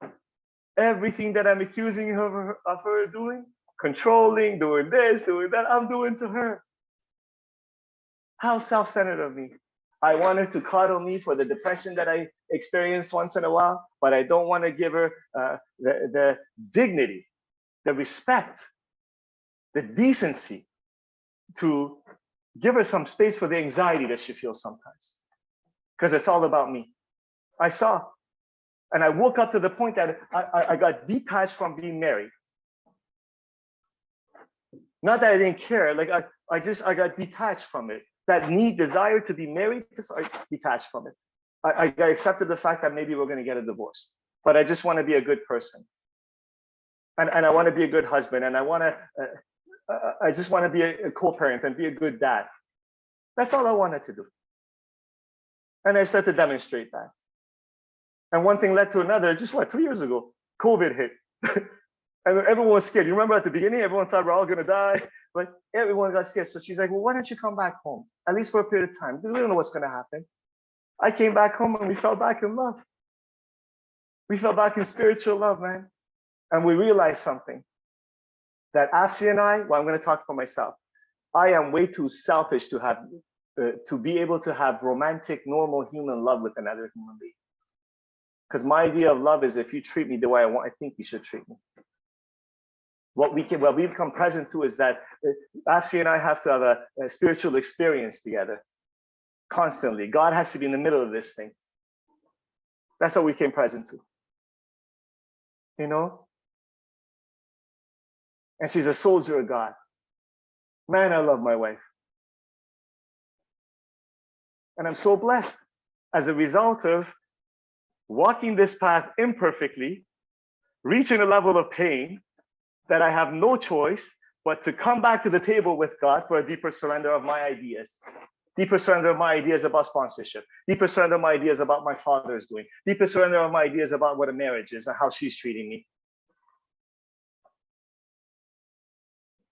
Everything that I'm accusing her of her doing, controlling, doing this, doing that, I'm doing to her. How self-centered of me. I want her to coddle me for the depression that I experience once in a while, but I don't want to give her the dignity, the respect, the decency to give her some space for the anxiety that she feels sometimes. Because it's all about me. I saw, and I woke up to the point that I got detached from being married. Not that I didn't care, like I got detached from it. That desire to be married, I detached from it. I accepted the fact that maybe we're going to get a divorce, but I just want to be a good person, and I want to be a good husband, and I just want to be a co-parent and be a good dad. That's all I wanted to do, and I started to demonstrate that. And one thing led to another. Just 2 years ago, COVID hit, and everyone was scared. You remember at the beginning, everyone thought we're all going to die. But everyone got scared. So she's like, well, why don't you come back home? At least for a period of time. Because we don't know what's going to happen. I came back home and we fell back in love. We fell back in spiritual love, man. And we realized something. That Afsi and I, well, I'm going to talk for myself. I am way too selfish to be able to have romantic, normal human love with another human being. Because my idea of love is if you treat me the way I think you should treat me. What we become present to is that Afsi and I have to have a spiritual experience together constantly. God has to be in the middle of this thing. That's what we came present to. You know? And she's a soldier of God. Man, I love my wife. And I'm so blessed as a result of walking this path imperfectly, reaching a level of pain, that I have no choice but to come back to the table with God for a deeper surrender of my ideas. Deeper surrender of my ideas about sponsorship. Deeper surrender of my ideas about my father's doing. Deeper surrender of my ideas about what a marriage is and how she's treating me.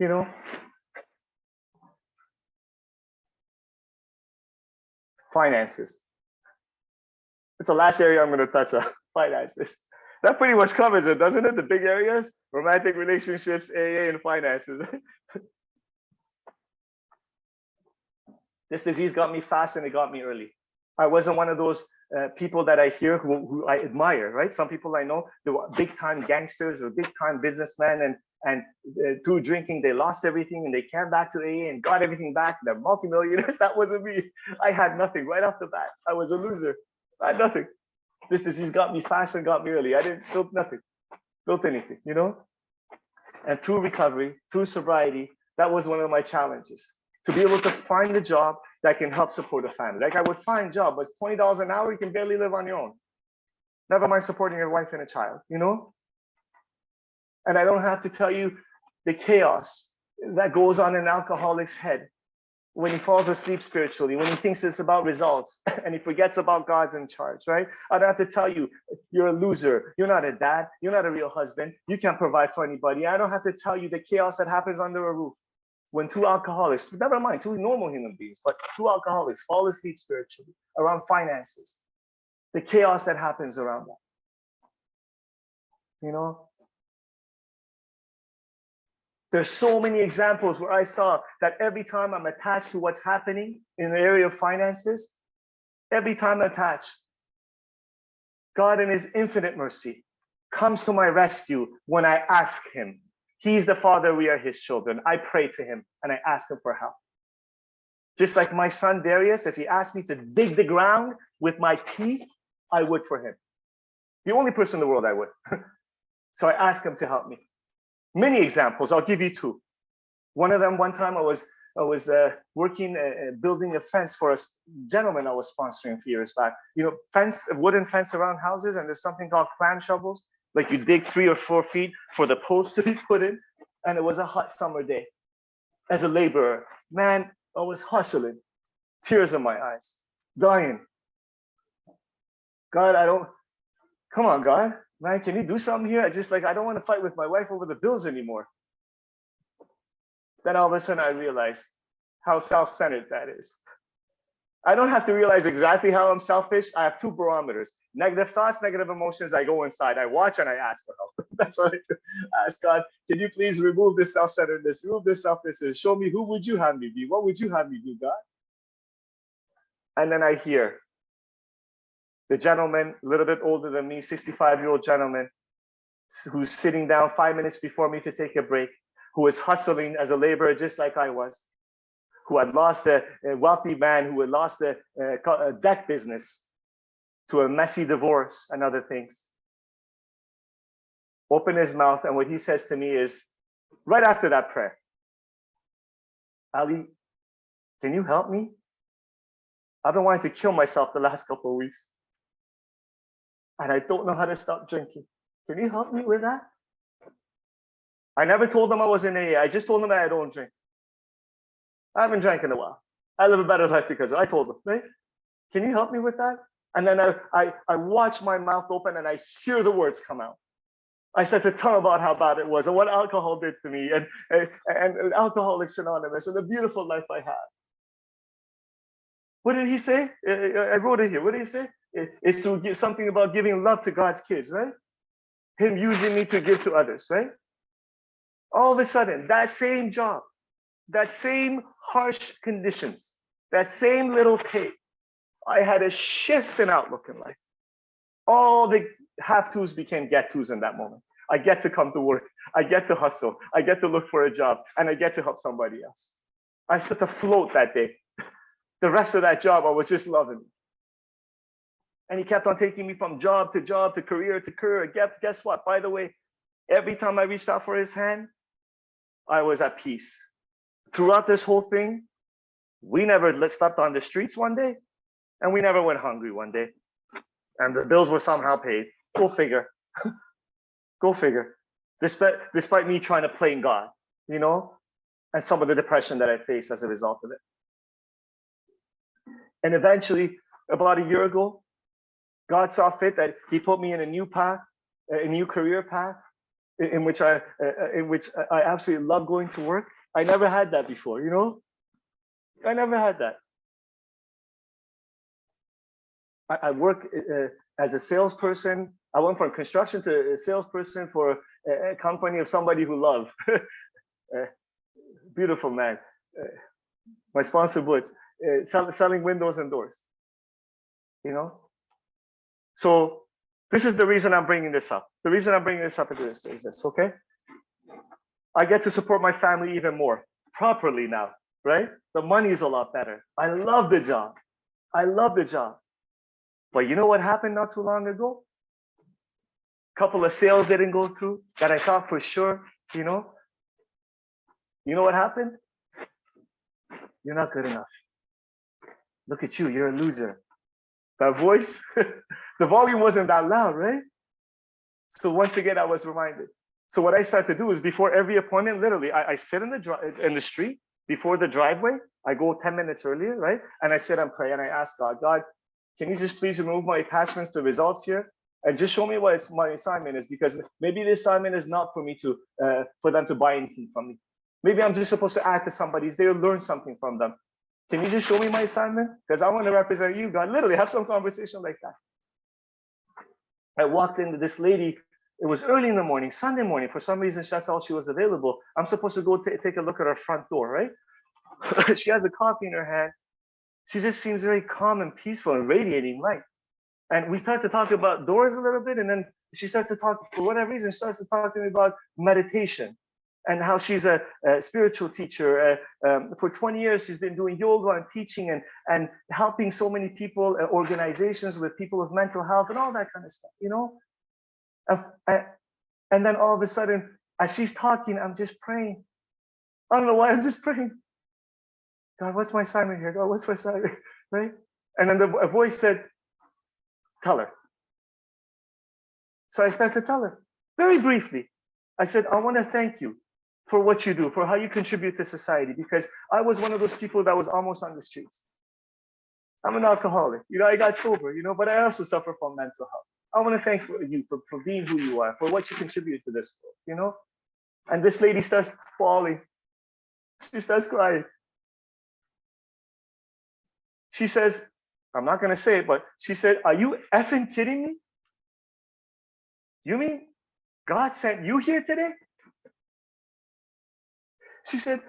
You know? Finances. It's the last area I'm going to touch on. Finances. That pretty much covers it, doesn't it? The big areas, romantic relationships, AA, and finances. This disease got me fast and it got me early. I wasn't one of those people that I hear who I admire, right? Some people I know, they were big time gangsters or big time businessmen, and through drinking, they lost everything and they came back to AA and got everything back. They're multimillionaires. That wasn't me. I had nothing right off the bat. I was a loser. I had nothing. This disease got me fast and got me early. I didn't build nothing, built anything, you know? And through recovery, through sobriety, that was one of my challenges. To be able to find a job that can help support a family. Like I would find a job, but it's $20 an hour, you can barely live on your own. Never mind supporting your wife and a child, you know? And I don't have to tell you the chaos that goes on in an alcoholic's head when he falls asleep spiritually, when he thinks it's about results and he forgets about God's in charge, right? I don't have to tell you, you're a loser. You're not a dad. You're not a real husband. You can't provide for anybody. I don't have to tell you the chaos that happens under a roof when 2 alcoholics, never mind 2 normal human beings, but 2 alcoholics fall asleep spiritually around finances, the chaos that happens around that, you know? There's so many examples where I saw that every time I'm attached to what's happening in the area of finances, every time I'm attached, God in his infinite mercy comes to my rescue when I ask him. He's the Father, we are his children. I pray to him and I ask him for help. Just like my son Darius, if he asked me to dig the ground with my teeth, I would for him. The only person in the world I would. So I asked him to help me. Many examples, I'll give you two. One of them, one time I was working, building a fence for a gentleman I was sponsoring a few years back. You know, wooden fence around houses, and there's something called clam shovels. Like you dig 3 or 4 feet for the post to be put in. And it was a hot summer day. As a laborer, man, I was hustling, tears in my eyes, dying. God, come on, God, man, can you do something here? I don't want to fight with my wife over the bills anymore. Then all of a sudden I realized how self-centered that is. I don't have to realize exactly how I'm selfish. I have 2 barometers. Negative thoughts, negative emotions. I go inside, I watch, and I ask for help. That's what I do. Ask God, can you please remove this self-centeredness, remove this selfishness. Show me, who would you have me be? What would you have me do, God? And then I hear the gentleman, a little bit older than me, 65-year-old gentleman, who's sitting down 5 minutes before me to take a break, who was hustling as a laborer just like I was, who had lost a wealthy man, who had lost a debt business to a messy divorce and other things. Open his mouth, and what he says to me is, right after that prayer, Ali, can you help me? I've been wanting to kill myself the last couple of weeks, and I don't know how to stop drinking. Can you help me with that? I never told him I was in AA. I just told him that I don't drink. I haven't drank in a while. I live a better life because I told him, right? Can you help me with that? And then I watch my mouth open and I hear the words come out. I start to tell him about how bad it was and what alcohol did to me and Alcoholics Anonymous and the beautiful life I had. What did he say? I wrote it here. What did he say? It's to give something about giving love to God's kids, right? Him using me to give to others, right? All of a sudden, that same job, that same harsh conditions, that same little pay, I had a shift in outlook in life. All the have-tos became get-tos in that moment. I get to come to work. I get to hustle. I get to look for a job, and I get to help somebody else. I started to float that day. The rest of that job, I was just loving. And he kept on taking me from job to job, to career to career. Guess what? By the way, every time I reached out for his hand, I was at peace. Throughout this whole thing, we never slept on the streets one day, and we never went hungry one day. And the bills were somehow paid. Go figure. Go figure. Despite me trying to play God, you know, and some of the depression that I faced as a result of it. And eventually, about a year ago, God saw fit that he put me in a new path, a new career path, in which I absolutely love going to work. I never had that before, you know? I never had that. I work as a salesperson. I went from construction to a salesperson for a company of somebody who loved. Beautiful man. My sponsor, Butch, selling windows and doors, you know? So this is the reason I'm bringing this up. The reason I'm bringing this up is this, okay? I get to support my family even more properly now, right? The money is a lot better. I love the job. I love the job. But you know what happened not too long ago? A couple of sales didn't go through that I thought for sure, you know? You know what happened? You're not good enough. Look at you, you're a loser. That voice, the volume wasn't that loud, right? So once again, I was reminded. So what I start to do is before every appointment, literally, I sit in the street before the driveway. I go 10 minutes earlier, right? And I sit and pray and I ask God, can you just please remove my attachments to results here? And just show me what my assignment is, because maybe the assignment is not for me to, for them to buy anything from me. Maybe I'm just supposed to add to somebody's, they'll learn something from them. Can you just show me my assignment? Because I want to represent you, God. Literally have some conversation like that. I walked into this lady. It was early in the morning, Sunday morning. For some reason, that's all she was available. I'm supposed to go take a look at her front door, right? She has a coffee in her hand. She just seems very calm and peaceful and radiating light. And we start to talk about doors a little bit, and then she starts to talk, for whatever reason, starts to talk to me about meditation and how she's a spiritual teacher. For 20 years, she's been doing yoga and teaching and helping so many people, organizations with people with mental health and all that kind of stuff, you know? And then all of a sudden, as she's talking, I'm just praying. I don't know why, I'm just praying. God, what's my assignment here? God, what's my assignment, right? And then a voice said, tell her. So I started to tell her, very briefly. I said, I want to thank you for what you do, for how you contribute to society, because I was one of those people that was almost on the streets. I'm an alcoholic, you know, I got sober, you know, but I also suffer from mental health. I want to thank you for being who you are, for what you contribute to this world, you know? And this lady starts bawling. She starts crying. She says, I'm not going to say it, but she said, are you effing kidding me? You mean God sent you here today? She said,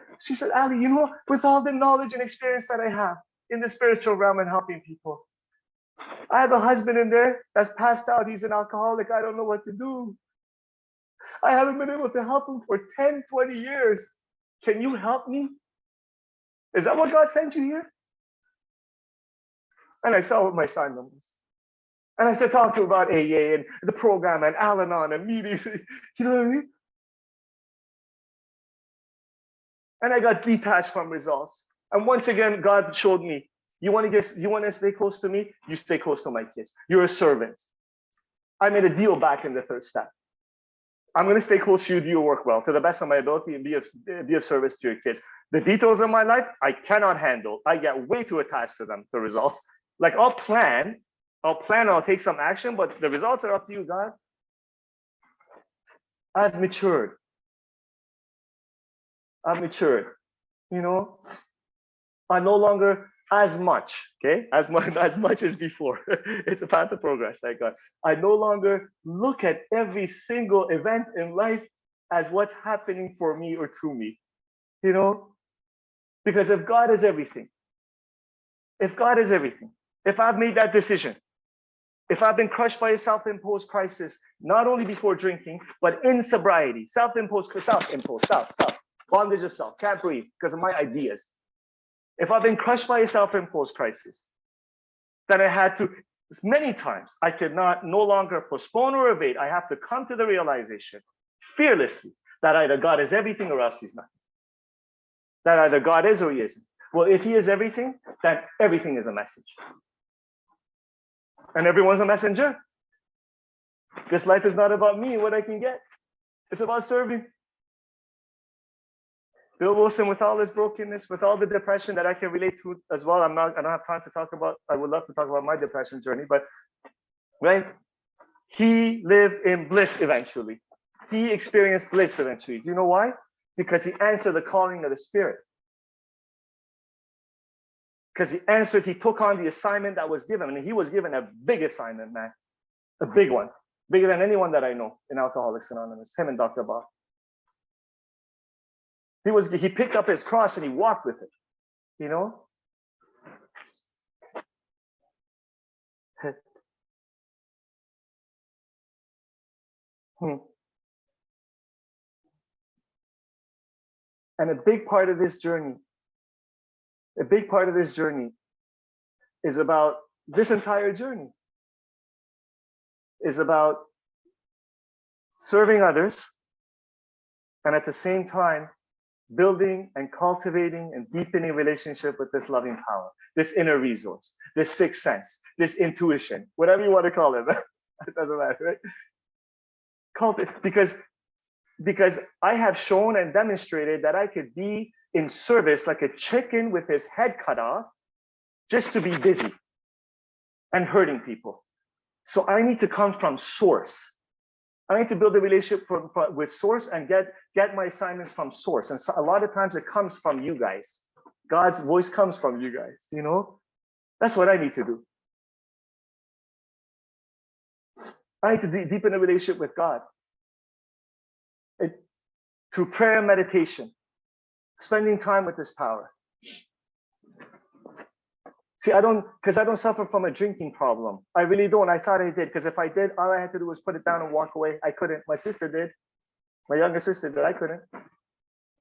Ali, you know, with all the knowledge and experience that I have in the spiritual realm and helping people, I have a husband in there that's passed out. He's an alcoholic. I don't know what to do. I haven't been able to help him for 10, 20 years. Can you help me? Is that what God sent you here? And I saw what my assignment was. And I started talking about AA and the program and Al-Anon and meetings. You know what I mean? And I got detached from results. And once again, God showed me, you want to stay close to me? You stay close to my kids. You're a servant. I made a deal back in the third step. I'm going to stay close to you, do your work well, to the best of my ability, and be of service to your kids. The details of my life, I cannot handle. I get way too attached to them, the results. Like I'll plan, I'll take some action, but the results are up to you, God. I've matured, you know? I'm no longer as much, okay? As much as before. It's a path of progress, thank God. I no longer look at every single event in life as what's happening for me or to me, you know? Because if God is everything, if I've made that decision, if I've been crushed by a self-imposed crisis, not only before drinking, but in sobriety, self-imposed, bondage of self, can't breathe because of my ideas. If I've been crushed by a self-imposed crisis, then I had to, many times, I could no longer postpone or evade. I have to come to the realization, fearlessly, that either God is everything or else he's not. That either God is or he isn't. Well, if he is everything, then everything is a message. And everyone's a messenger. This life is not about me and what I can get. It's about serving. Bill Wilson, with all his brokenness, with all the depression that I can relate to as well, I don't have time to talk about, I would love to talk about my depression journey, but right? He lived in bliss eventually. He experienced bliss eventually. Do you know why? Because he answered the calling of the Spirit. Because he took on the assignment that was given. And he was given a big assignment, man. A big one. Bigger than anyone that I know in Alcoholics Anonymous, him and Dr. Bob. He picked up his cross and he walked with it, you know? And a big part of this journey is about this entire journey is about serving others and at the same time building and cultivating and deepening relationship with this loving power, this inner resource, this sixth sense, this intuition, whatever you want to call it. It doesn't matter, right? Because I have shown and demonstrated that I could be in service like a chicken with his head cut off just to be busy and hurting people. So I need to come from source. I need to build a relationship with source and get my assignments from source. And so a lot of times it comes from you guys. God's voice comes from you guys, you know? That's what I need to do. I need to deepen a relationship with God. Through prayer and meditation, spending time with this power. See, because I don't suffer from a drinking problem. I really don't. I thought I did, because if I did, all I had to do was put it down and walk away. I couldn't. My sister did. My younger sister did. I couldn't.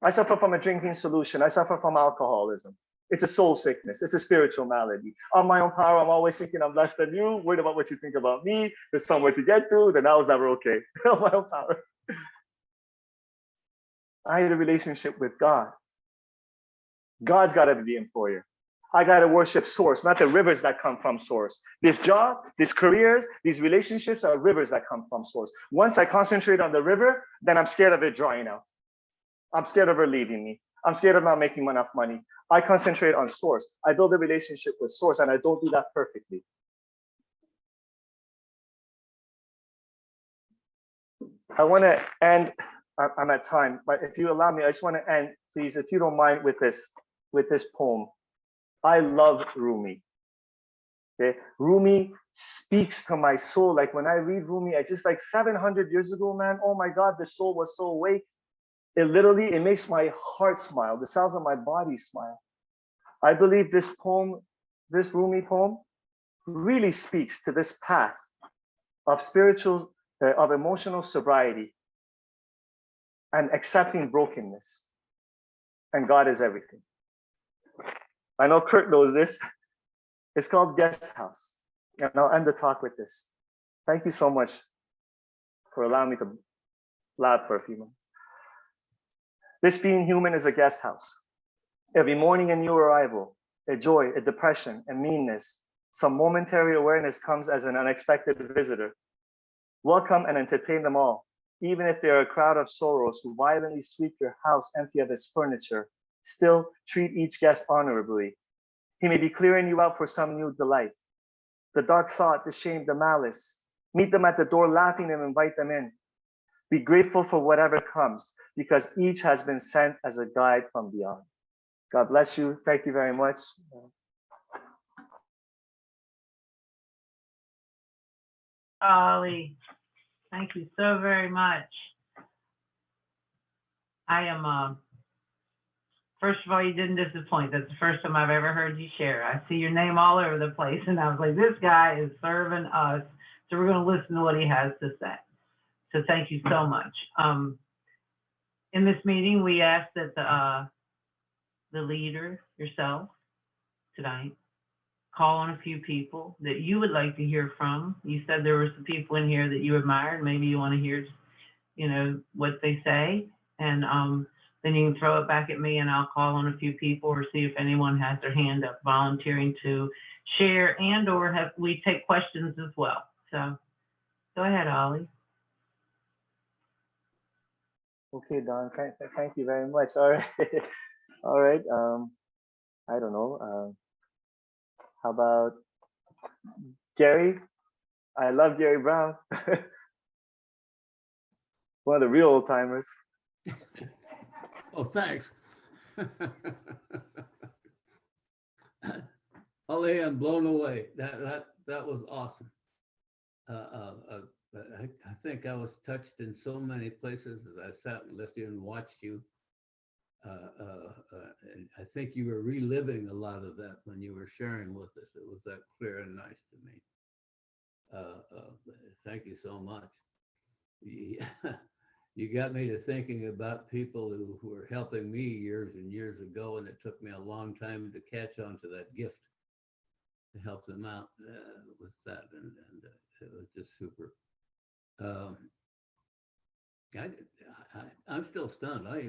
I suffer from a drinking solution. I suffer from alcoholism. It's a soul sickness. It's a spiritual malady. On my own power, I'm always thinking I'm less than you, worried about what you think about me. There's somewhere to get to. Then I was never okay. On my own power. I had a relationship with God. God's got to be the employer. I got to worship source, not the rivers that come from source. This job, these careers, these relationships are rivers that come from source. Once I concentrate on the river, then I'm scared of it drying out. I'm scared of her leaving me. I'm scared of not making enough money. I concentrate on source. I build a relationship with source, and I don't do that perfectly. I want to end, I'm at time, but if you allow me, I just want to end, please, if you don't mind, with this poem. I love Rumi. Okay? Rumi speaks to my soul. Like when I read Rumi, I just like 700 years ago, man, oh my God, the soul was so awake. It makes my heart smile. The cells of my body smile. I believe this poem, this Rumi poem, really speaks to this path of of emotional sobriety and accepting brokenness. And God is everything. I know Kurt knows this. It's called Guest House. And I'll end the talk with this. Thank you so much for allowing me to blab for a few minutes. This being human is a guest house. Every morning a new arrival, a joy, a depression, a meanness, some momentary awareness comes as an unexpected visitor. Welcome and entertain them all, even if they are a crowd of sorrows who violently sweep your house empty of its furniture. Still treat each guest honorably. He may be clearing you out for some new delight. The dark thought, the shame, the malice. Meet them at the door laughing and invite them in. Be grateful for whatever comes, because each has been sent as a guide from beyond. God bless you. Thank you very much. Ollie, thank you so very much. I am, first of all, you didn't disappoint. That's the first time I've ever heard you share. I see your name all over the place, and I was like, this guy is serving us, so we're going to listen to what he has to say. So thank you so much. In this meeting, we asked that the leader, yourself, tonight, call on a few people that you would like to hear from. You said there were some people in here that you admired. Maybe you want to hear, what they say. And then you can throw it back at me and I'll call on a few people or see if anyone has their hand up volunteering to share, and or we take questions as well. So go ahead, Ollie. Okay, Don, thank you very much. All right. All right. I don't know. How about Gary? I love Gary Brown. One of the real old timers. Oh, thanks. Ollie, I'm blown away. That was awesome. I think I was touched in so many places as I sat and listened and watched you. And I think you were reliving a lot of that when you were sharing with us. It was that clear and nice to me. Thank you so much. You got me to thinking about people who were helping me years and years ago, and it took me a long time to catch on to that gift to help them out with that, and it was just super. I'm still stunned. I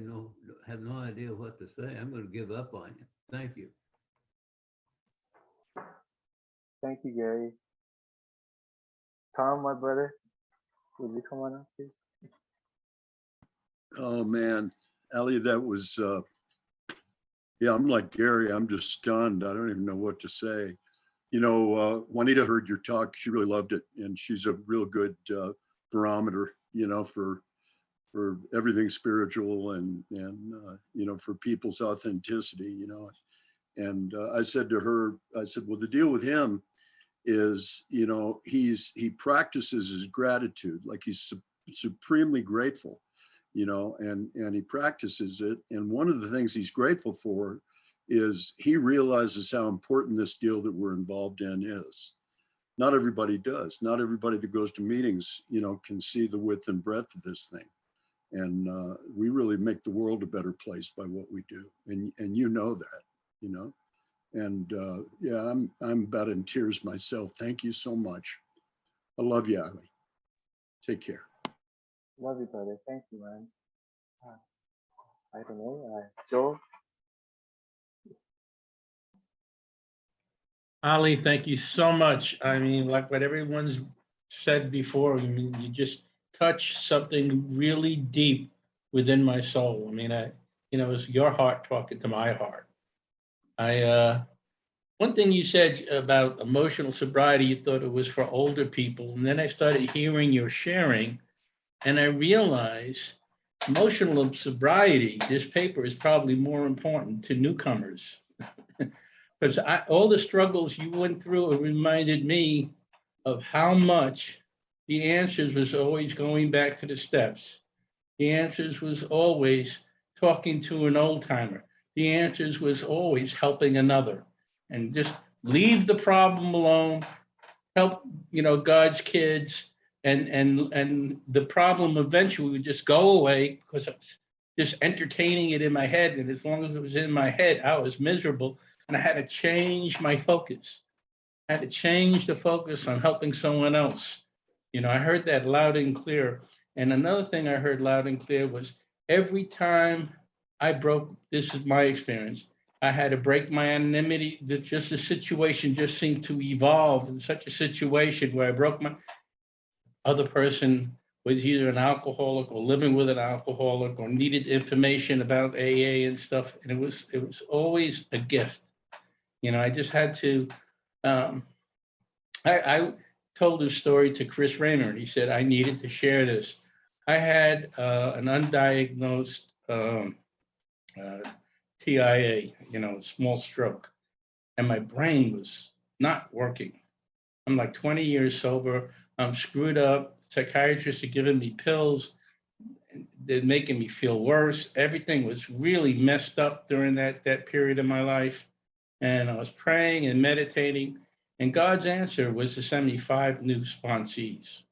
have no idea what to say. I'm going to give up on you. Thank you. Thank you, Gary. Tom, my brother, would you come on up, please? Oh man, Ellie, that was, yeah, I'm like Gary, I'm just stunned. I don't even know what to say. Juanita heard your talk, she really loved it. And she's a real good barometer, for everything spiritual and for people's authenticity, And I said to her, well, the deal with him is, he practices his gratitude, like he's supremely grateful. And he practices it. And one of the things he's grateful for is he realizes how important this deal that we're involved in is. Not everybody does. Not everybody that goes to meetings, you know, can see the width and breadth of this thing. And we really make the world a better place by what we do. And you know that, you know. And yeah, I'm about in tears myself. Thank you so much. I love you, Ali. Take care. Love you, brother. Thank you, man. I don't know, Joe. Ali, thank you so much. I mean, like what everyone's said before, I mean, you just touched something really deep within my soul. I mean, you know, it's your heart talking to my heart. One thing you said about emotional sobriety, you thought it was for older people. And then I started hearing your sharing, and I realized emotional sobriety, this paper is probably more important to newcomers. Because all the struggles you went through, it reminded me of how much the answers was always going back to the steps. The answers was always talking to an old timer. The answers was always helping another, and just leave the problem alone, help, you know, God's kids, and the problem eventually would just go away because I was just entertaining it in my head. And as long as it was in my head, I was miserable. And I had to change my focus. I had to change the focus on helping someone else. You know, I heard that loud and clear. And another thing I heard loud and clear was every time I broke, this is my experience, I had to break my anonymity. That just the situation just seemed to evolve in such a situation where I broke my other person was either an alcoholic or living with an alcoholic or needed information about AA and stuff. And it was always a gift. You know, I just had to, I told this story to Chris Raymer, and he said, I needed to share this. I had an undiagnosed TIA, you know, small stroke, and my brain was not working. I'm like 20 years sober. I'm screwed up. Psychiatrists are giving me pills. They're making me feel worse. Everything was really messed up during that period of my life. And I was praying and meditating, and God's answer was to send me 5 new sponsees.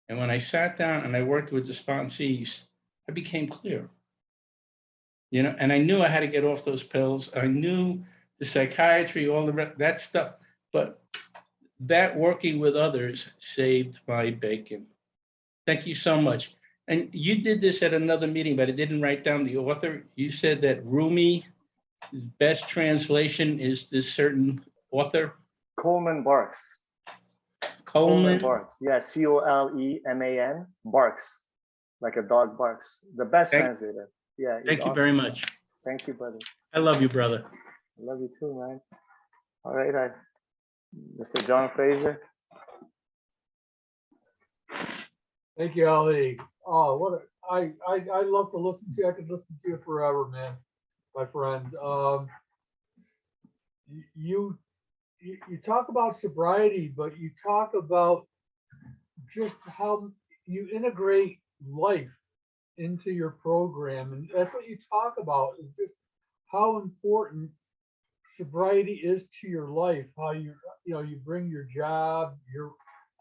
And when I sat down and I worked with the sponsees, I became clear. You know, and I knew I had to get off those pills. I knew the psychiatry, all the rest, that stuff, but that working with others saved my bacon. Thank you so much. And you did this at another meeting, but I didn't write down the author. You said that Rumi, best translation is this certain author. Coleman Barks. Coleman. Barks. Yeah, Coleman Barks, like a dog barks. The best translator. Yeah. Thank you very much. Thank you, brother. I love you, brother. I love you too, man. All right, Mr. John Fraser. Thank you, Ali. Oh, I love to listen to you. I could listen to you forever, man, my friend. You talk about sobriety, but you talk about just how you integrate life into your program, and that's what you talk about, is just how important sobriety is to your life. How you bring your job, your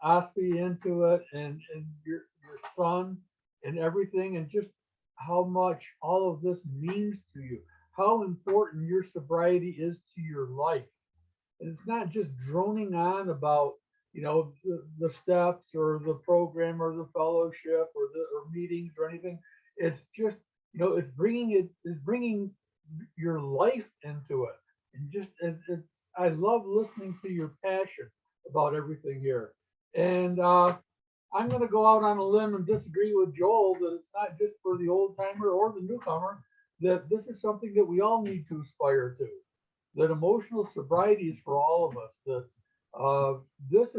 OSPI into it, and your son and everything, and just how much all of this means to you, how important your sobriety is to your life. And it's not just droning on about, you know, the steps or the program or the fellowship or meetings or anything. It's just, you know, it's bringing your life into it. And just, I love listening to your passion about everything here. And I'm going to go out on a limb and disagree with Joel that it's not just for the old timer or the newcomer, that this is something that we all need to aspire to. That emotional sobriety is for all of us. That this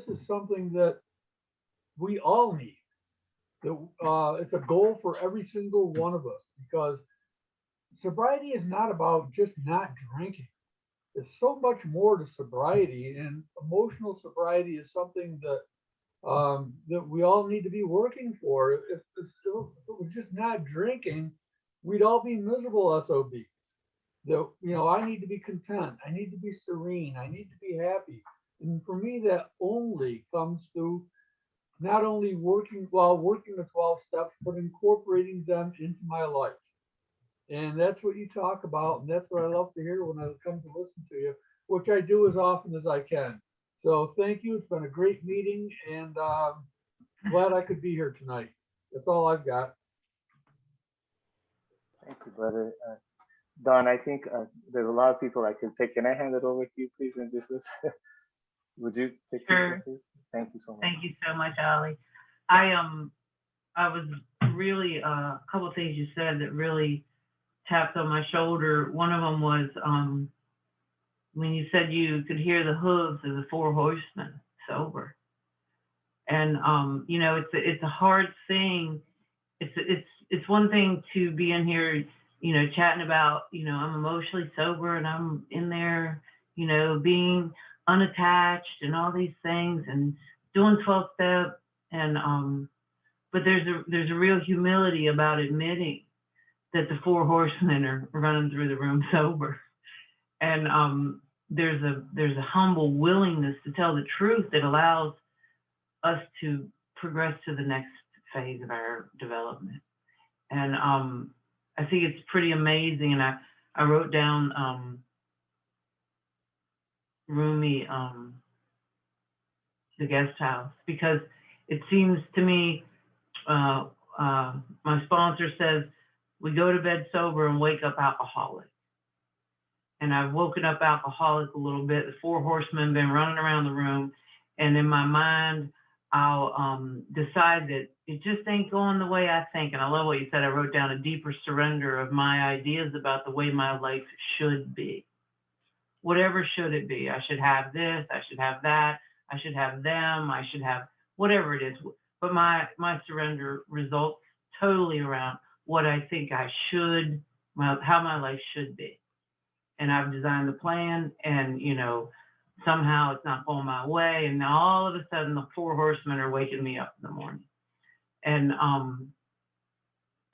is something that we all need. That it's a goal for every single one of us, because sobriety is not about just not drinking. There's so much more to sobriety, and emotional sobriety is something that that we all need to be working for. If it was just not drinking, we'd all be miserable SOBs. that, you know, I need to be content. I need to be serene. I need to be happy. And for me, that only comes through not only working the 12 steps, but incorporating them into my life. And that's what you talk about. And that's what I love to hear when I come to listen to you, which I do as often as I can. So thank you. It's been a great meeting, and glad I could be here tonight. That's all I've got. Thank you, brother. Don, I think there's a lot of people I could pick. Can I hand it over to you, please, and just listen? Would you pick Sure. people, please? Thank you so much. Thank you so much, Ali. I was really a couple of things you said that really tapped on my shoulder. One of them was when you said you could hear the hooves of the four horsemen sober. And you know, it's a hard thing. It's one thing to be in here, you know, chatting about, you know, I'm emotionally sober and I'm in there, you know, being unattached and all these things and doing 12 step and but there's a real humility about admitting that the four horsemen are running through the room sober. And there's a humble willingness to tell the truth that allows us to progress to the next phase of our development. And I think it's pretty amazing. And I wrote down Rumi, the guest house, because it seems to me, my sponsor says, we go to bed sober and wake up alcoholic. And I've woken up alcoholic a little bit. The four horsemen been running around the room. And in my mind, I'll decide that it just ain't going the way I think. And I love what you said. I wrote down a deeper surrender of my ideas about the way my life should be. Whatever should it be? I should have this, I should have that, I should have them, I should have whatever it is. But my surrender results totally around what I think I should, how my life should be. And I've designed the plan, and you know, somehow it's not going my way, and now all of a sudden the four horsemen are waking me up in the morning. And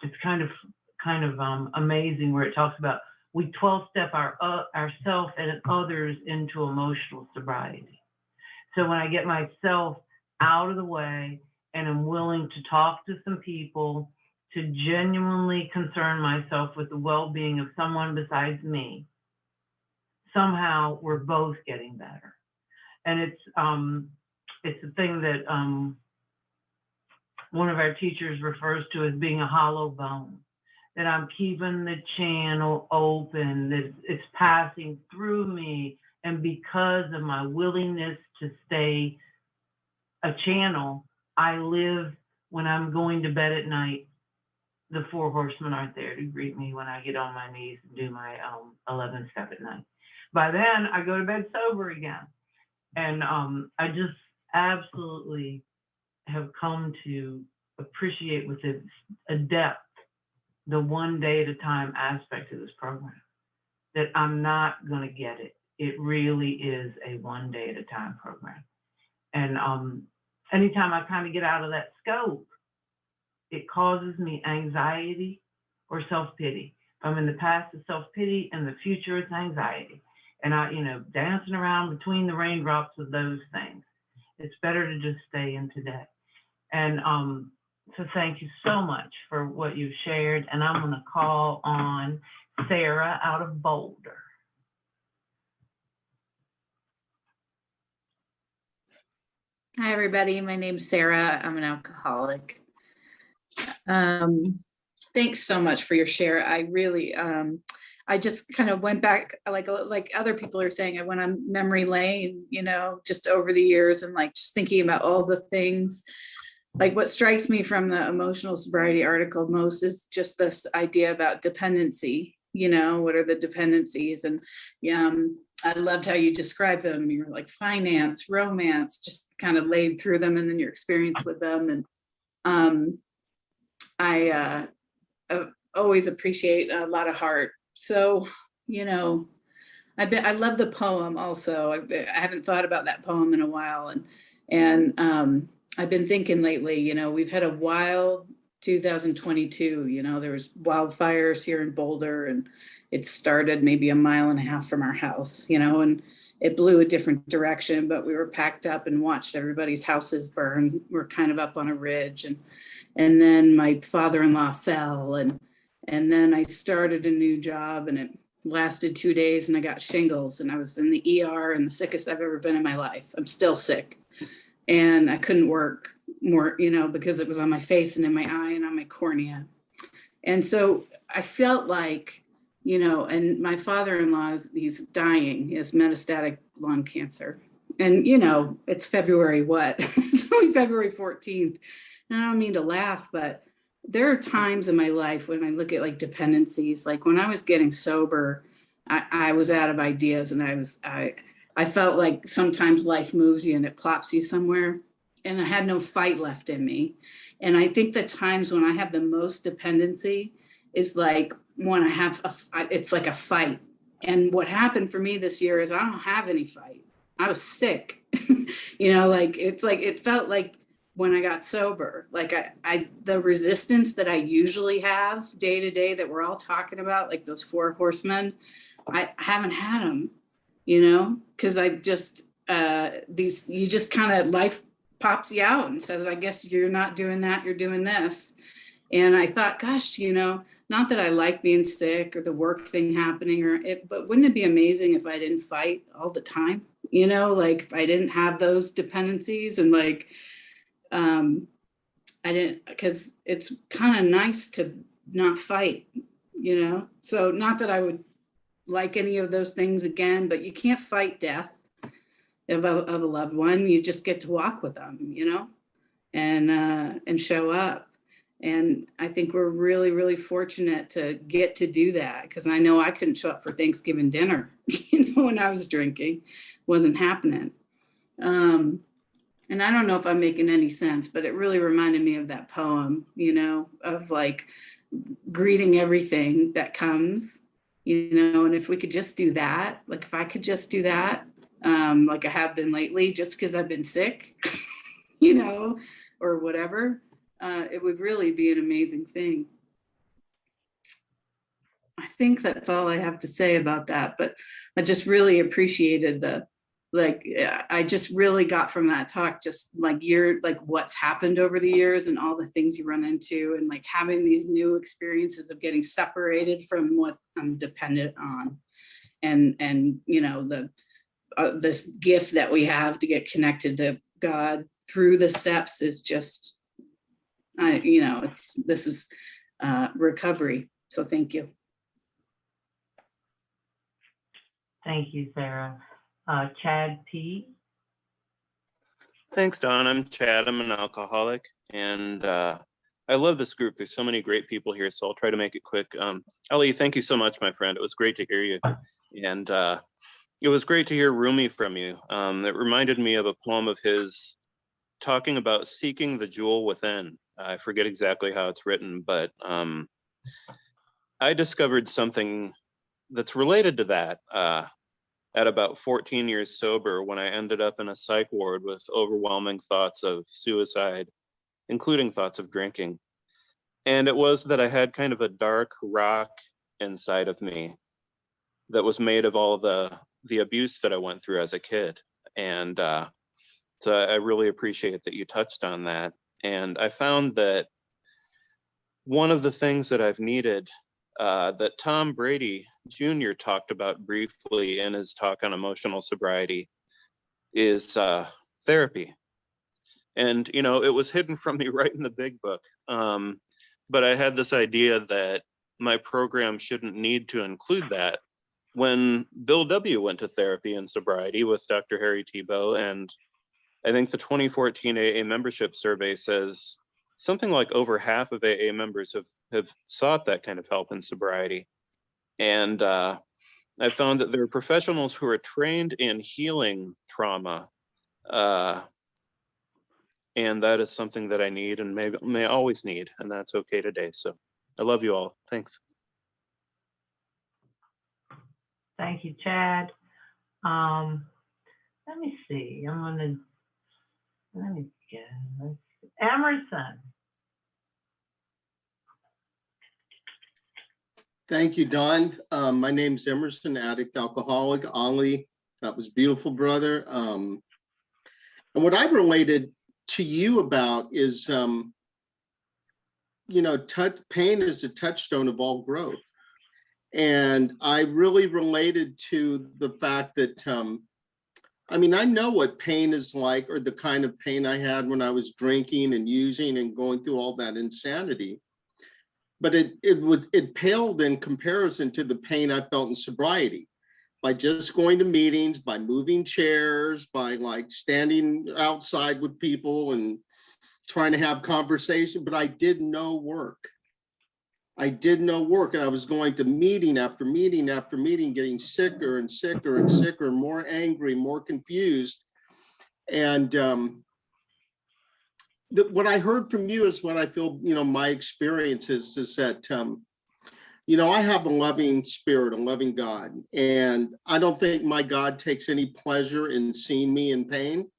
it's kind of amazing where it talks about we 12-step ourselves and others into emotional sobriety. So when I get myself out of the way and I'm willing to talk to some people, to genuinely concern myself with the well-being of someone besides me, somehow we're both getting better. And it's a thing that one of our teachers refers to as being a hollow bone, that I'm keeping the channel open, that it's passing through me. And because of my willingness to stay a channel, I live when I'm going to bed at night. The four horsemen aren't there to greet me when I get on my knees and do my 11 step at night. By then, I go to bed sober again. And I just absolutely have come to appreciate with a depth the one day at a time aspect of this program, that I'm not going to get it. It really is a one day at a time program. And anytime I kind of get out of that scope, it causes me anxiety or self-pity. If I'm in the past, it's self-pity, and the future, it's anxiety. And I, you know, dancing around between the raindrops of those things. It's better to just stay in today. And so thank you so much for what you've shared. And I'm going to call on Sarah out of Boulder. Hi, everybody. My name's Sarah. I'm an alcoholic. Thanks so much for your share. I really, I just kind of went back, like other people are saying, I went on memory lane, you know, just over the years, and like just thinking about all the things. Like what strikes me from the emotional sobriety article most is just this idea about dependency. You know, what are the dependencies? And I loved how you described them. You're like finance, romance, just kind of laid through them, and then your experience with them. And I always appreciate a lot of heart. So, you know, I love the poem also. I haven't thought about that poem in a while. And I've been thinking lately, you know, we've had a wild 2022, you know, there was wildfires here in Boulder, it started maybe a mile and a half from our house, you know, and it blew a different direction, but we were packed up and watched everybody's houses burn. We're kind of up on a ridge, and then my father-in-law fell, and then I started a new job, and it lasted 2 days, and I got shingles, and I was in the ER, and the sickest I've ever been in my life. I'm still sick, and I couldn't work more, you know, because it was on my face and in my eye and on my cornea. And so I felt like, you know, and my father-in-law he's dying. He has metastatic lung cancer. And, you know, it's February what? It's only February 14th. And I don't mean to laugh, but there are times in my life when I look at like dependencies, like when I was getting sober, I was out of ideas, and I felt like sometimes life moves you and it plops you somewhere, and I had no fight left in me. And I think the times when I have the most dependency is like when I have it's like a fight. And what happened for me this year is I don't have any fight. I was sick, you know, like it felt like when I got sober, like the resistance that I usually have day to day that we're all talking about, like those 4 horsemen, I haven't had them, you know, because I just, you just kind of, life pops you out and says, I guess you're not doing that, you're doing this. And I thought, gosh, you know, not that I like being sick or the work thing happening but wouldn't it be amazing if I didn't fight all the time? You know, like if I didn't have those dependencies, and like, I didn't, because it's kind of nice to not fight, you know? So not that I would like any of those things again, but you can't fight death of a loved one. You just get to walk with them, you know, and show up. And I think we're really, really fortunate to get to do that, because I know I couldn't show up for Thanksgiving dinner, you know, when I was drinking. Wasn't happening. And I don't know if I'm making any sense, but it really reminded me of that poem, you know, of like greeting everything that comes, you know, and if we could just do that, like if I could just do that, like I have been lately, just because I've been sick, you know, or whatever, it would really be an amazing thing. I think that's all I have to say about that, but I just really appreciated I just really got from that talk, just like what's happened over the years and all the things you run into, and like having these new experiences of getting separated from what I'm dependent on. And you know, this gift that we have to get connected to God through the steps is just, you know, this is recovery. So thank you. Thank you, Sarah. Chad P. Thanks, Don. I'm Chad. I'm an alcoholic, and I love this group. There's so many great people here, so I'll try to make it quick. Ellie, thank you so much, my friend. It was great to hear you, and it was great to hear Rumi from you. It reminded me of a poem of his talking about seeking the jewel within. I forget exactly how it's written, but I discovered something that's related to that at about 14 years sober, when I ended up in a psych ward with overwhelming thoughts of suicide, including thoughts of drinking. And it was that I had kind of a dark rock inside of me that was made of all the abuse that I went through as a kid. And so I really appreciate that you touched on that. And I found that one of the things that I've needed, that Tom Brady Jr. talked about briefly in his talk on emotional sobriety, is therapy. And, you know, it was hidden from me right in the big book. But I had this idea that my program shouldn't need to include that. When Bill W. went to therapy and sobriety with Dr. Harry Tebow, and I think the 2014 AA membership survey says something like over half of AA members have sought that kind of help in sobriety. And I found that there are professionals who are trained in healing trauma. And that is something that I need and may always need, and that's okay today. So I love you all. Thanks. Thank you, Chad. Let me see. Let me get Emerson. Thank you, Don. My name's Emerson, addict alcoholic. Ollie, that was beautiful, brother. And what I related to you about is, pain is a touchstone of all growth. And I really related to the fact that, I know what pain is like, or the kind of pain I had when I was drinking and using and going through all that insanity. But it paled in comparison to the pain I felt in sobriety, by just going to meetings, by moving chairs, by like standing outside with people and trying to have conversation. But I did no work. And I was going to meeting after meeting after meeting, getting sicker and sicker and sicker, more angry, more confused. And what I heard from you is what I feel, my experience is that, I have a loving spirit, a loving God, and I don't think my God takes any pleasure in seeing me in pain.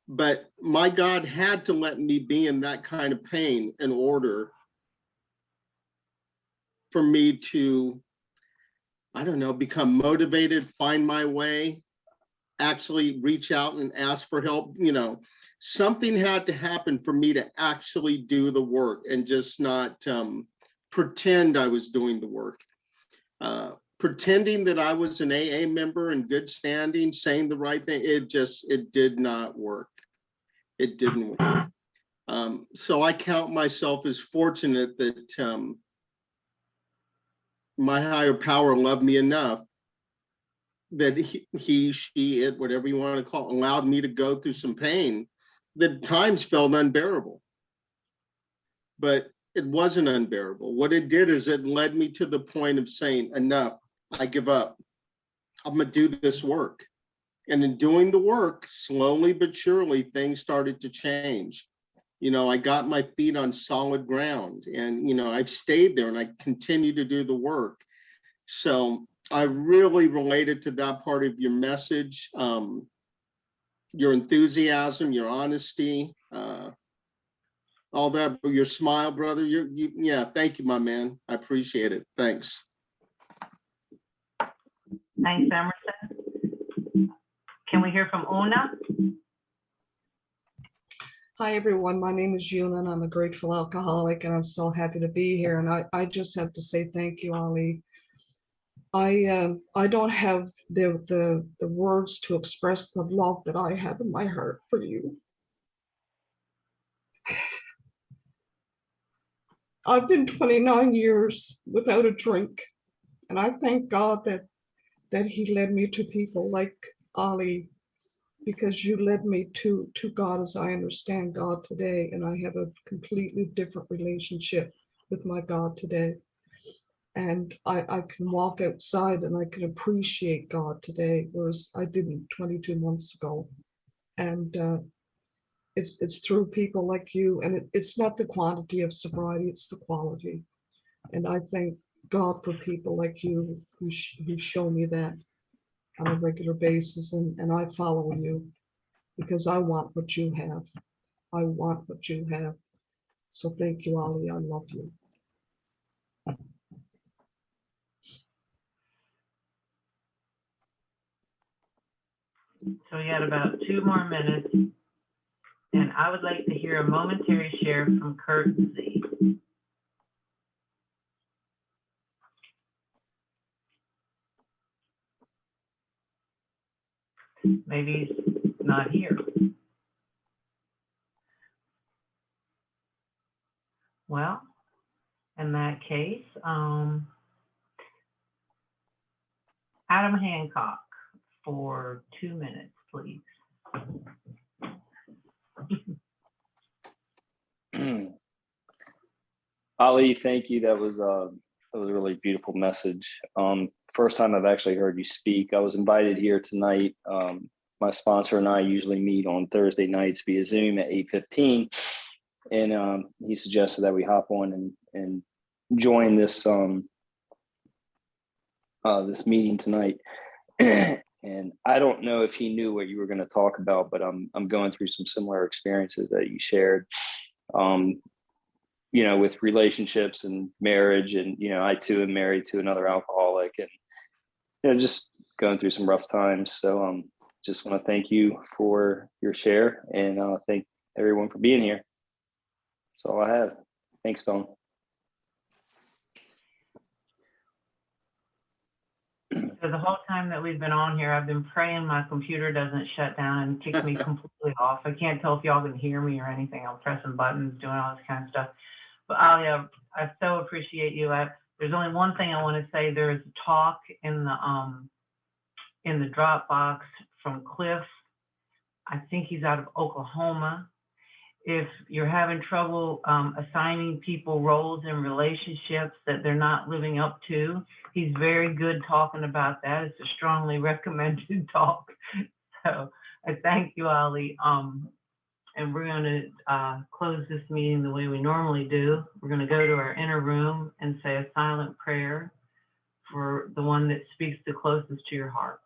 But my God had to let me be in that kind of pain in order for me to, become motivated, find my way, actually reach out and ask for help. Something had to happen for me to actually do the work and just not pretend I was doing the work. Pretending that I was an AA member in good standing, saying the right thing, it did not work. It didn't work. So I count myself as fortunate that my higher power loved me enough that he, she, it, whatever you want to call it, allowed me to go through some pain that at times felt unbearable. But it wasn't unbearable. What it did is it led me to the point of saying, enough, I give up. I'm gonna do this work. And in doing the work, slowly but surely, things started to change. I got my feet on solid ground, and I've stayed there and I continue to do the work. So I really related to that part of your message, your enthusiasm, your honesty, all that, your smile, brother. Yeah, thank you, my man. I appreciate it. Thanks. Thanks, Emerson. Can we hear from Una? Hi, everyone. My name is Yuna, and I'm a grateful alcoholic, and I'm so happy to be here. And I just have to say thank you, Ali. I don't have the words to express the love that I have in my heart for you. I've been 29 years without a drink, and I thank God that He led me to people like Ali, because you led me to God as I understand God today, and I have a completely different relationship with my God today. And I can walk outside and I can appreciate God today, whereas I didn't 22 months ago. And it's through people like you, and it's not the quantity of sobriety, it's the quality. And I thank God for people like you who show me that on a regular basis, and I follow you because I want what you have. I want what you have. So thank you, Ali. I love you. So we got about 2 more minutes, and I would like to hear a momentary share from Kurt Z. Maybe he's not here. Well, in that case, Adam Hancock for 2 minutes, please. Ali, thank you. That was a really beautiful message. First time I've actually heard you speak. I was invited here tonight. My sponsor and I usually meet on Thursday nights via Zoom at 8:15, and he suggested that we hop on and join this this meeting tonight. And I don't know if he knew what you were going to talk about, but I'm going through some similar experiences that you shared. you know, with relationships and marriage. And, you know, I too am married to another alcoholic, and, you know, just going through some rough times. So just want to thank you for your share, and thank everyone for being here. That's all I have. Thanks, Don. So the whole time that we've been on here, I've been praying my computer doesn't shut down and kick me completely off. I can't tell if y'all can hear me or anything. I'm pressing buttons, doing all this kind of stuff. But Ali, I so appreciate you. There's only one thing I want to say. There is a talk in the Dropbox from Cliff. I think he's out of Oklahoma. If you're having trouble assigning people roles in relationships that they're not living up to, he's very good talking about that. It's a strongly recommended talk. So I thank you, Ali. And we're going to close this meeting the way we normally do. We're going to go to our inner room and say a silent prayer for the one that speaks the closest to your heart.